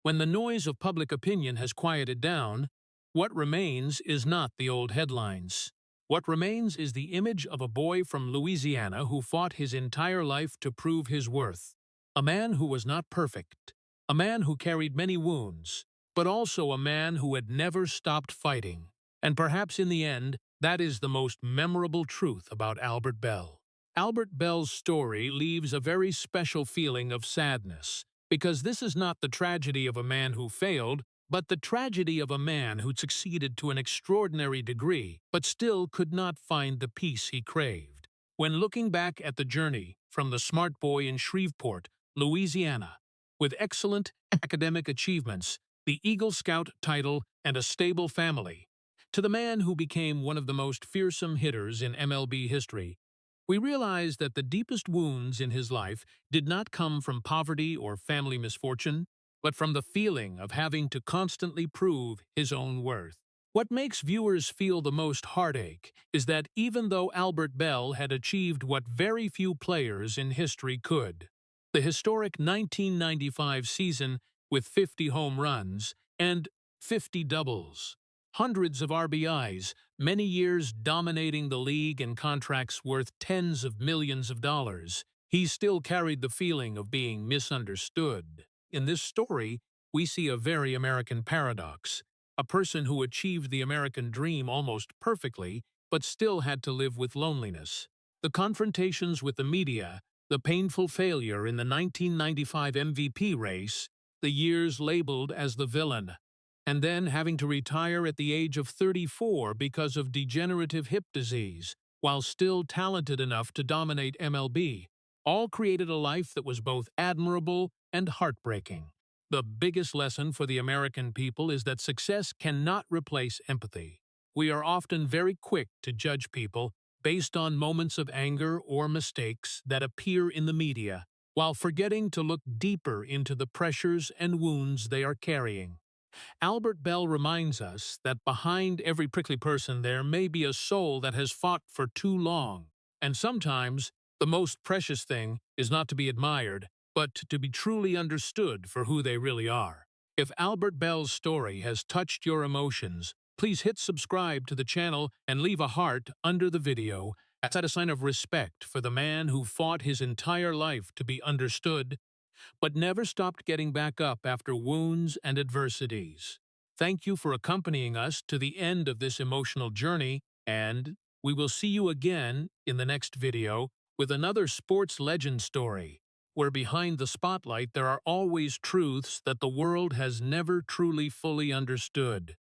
when the noise of public opinion has quieted down, what remains is not the old headlines. What remains is the image of a boy from Louisiana who fought his entire life to prove his worth. A man who was not perfect. A man who carried many wounds, but also a man who had never stopped fighting. And perhaps in the end, that is the most memorable truth about Albert Belle. Albert Belle's story leaves a very special feeling of sadness, because this is not the tragedy of a man who failed, but the tragedy of a man who succeeded to an extraordinary degree, but still could not find the peace he craved. When looking back at the journey from the smart boy in Shreveport, Louisiana, with excellent academic achievements, the Eagle Scout title, and a stable family, to the man who became one of the most fearsome hitters in MLB history, we realize that the deepest wounds in his life did not come from poverty or family misfortune, but from the feeling of having to constantly prove his own worth. What makes viewers feel the most heartache is that even though Albert Belle had achieved what very few players in history could, the historic 1995 season with 50 home runs and 50 doubles, hundreds of RBIs, many years dominating the league and contracts worth tens of millions of dollars, he still carried the feeling of being misunderstood. In this story, we see a very American paradox. A person who achieved the American dream almost perfectly, but still had to live with loneliness. The confrontations with the media, the painful failure in the 1995 MVP race, the years labeled as the villain, and then having to retire at the age of 34 because of degenerative hip disease, while still talented enough to dominate MLB, all created a life that was both admirable and heartbreaking. The biggest lesson for the American people is that success cannot replace empathy. We are often very quick to judge people based on moments of anger or mistakes that appear in the media, while forgetting to look deeper into the pressures and wounds they are carrying. Albert Bell reminds us that behind every prickly person there may be a soul that has fought for too long. And sometimes, the most precious thing is not to be admired, but to be truly understood for who they really are. If Albert Bell's story has touched your emotions, please hit subscribe to the channel and leave a heart under the video as a sign of respect for the man who fought his entire life to be understood but never stopped getting back up after wounds and adversities. Thank you for accompanying us to the end of this emotional journey, and we will see you again in the next video with another sports legend story, where behind the spotlight there are always truths that the world has never truly fully understood.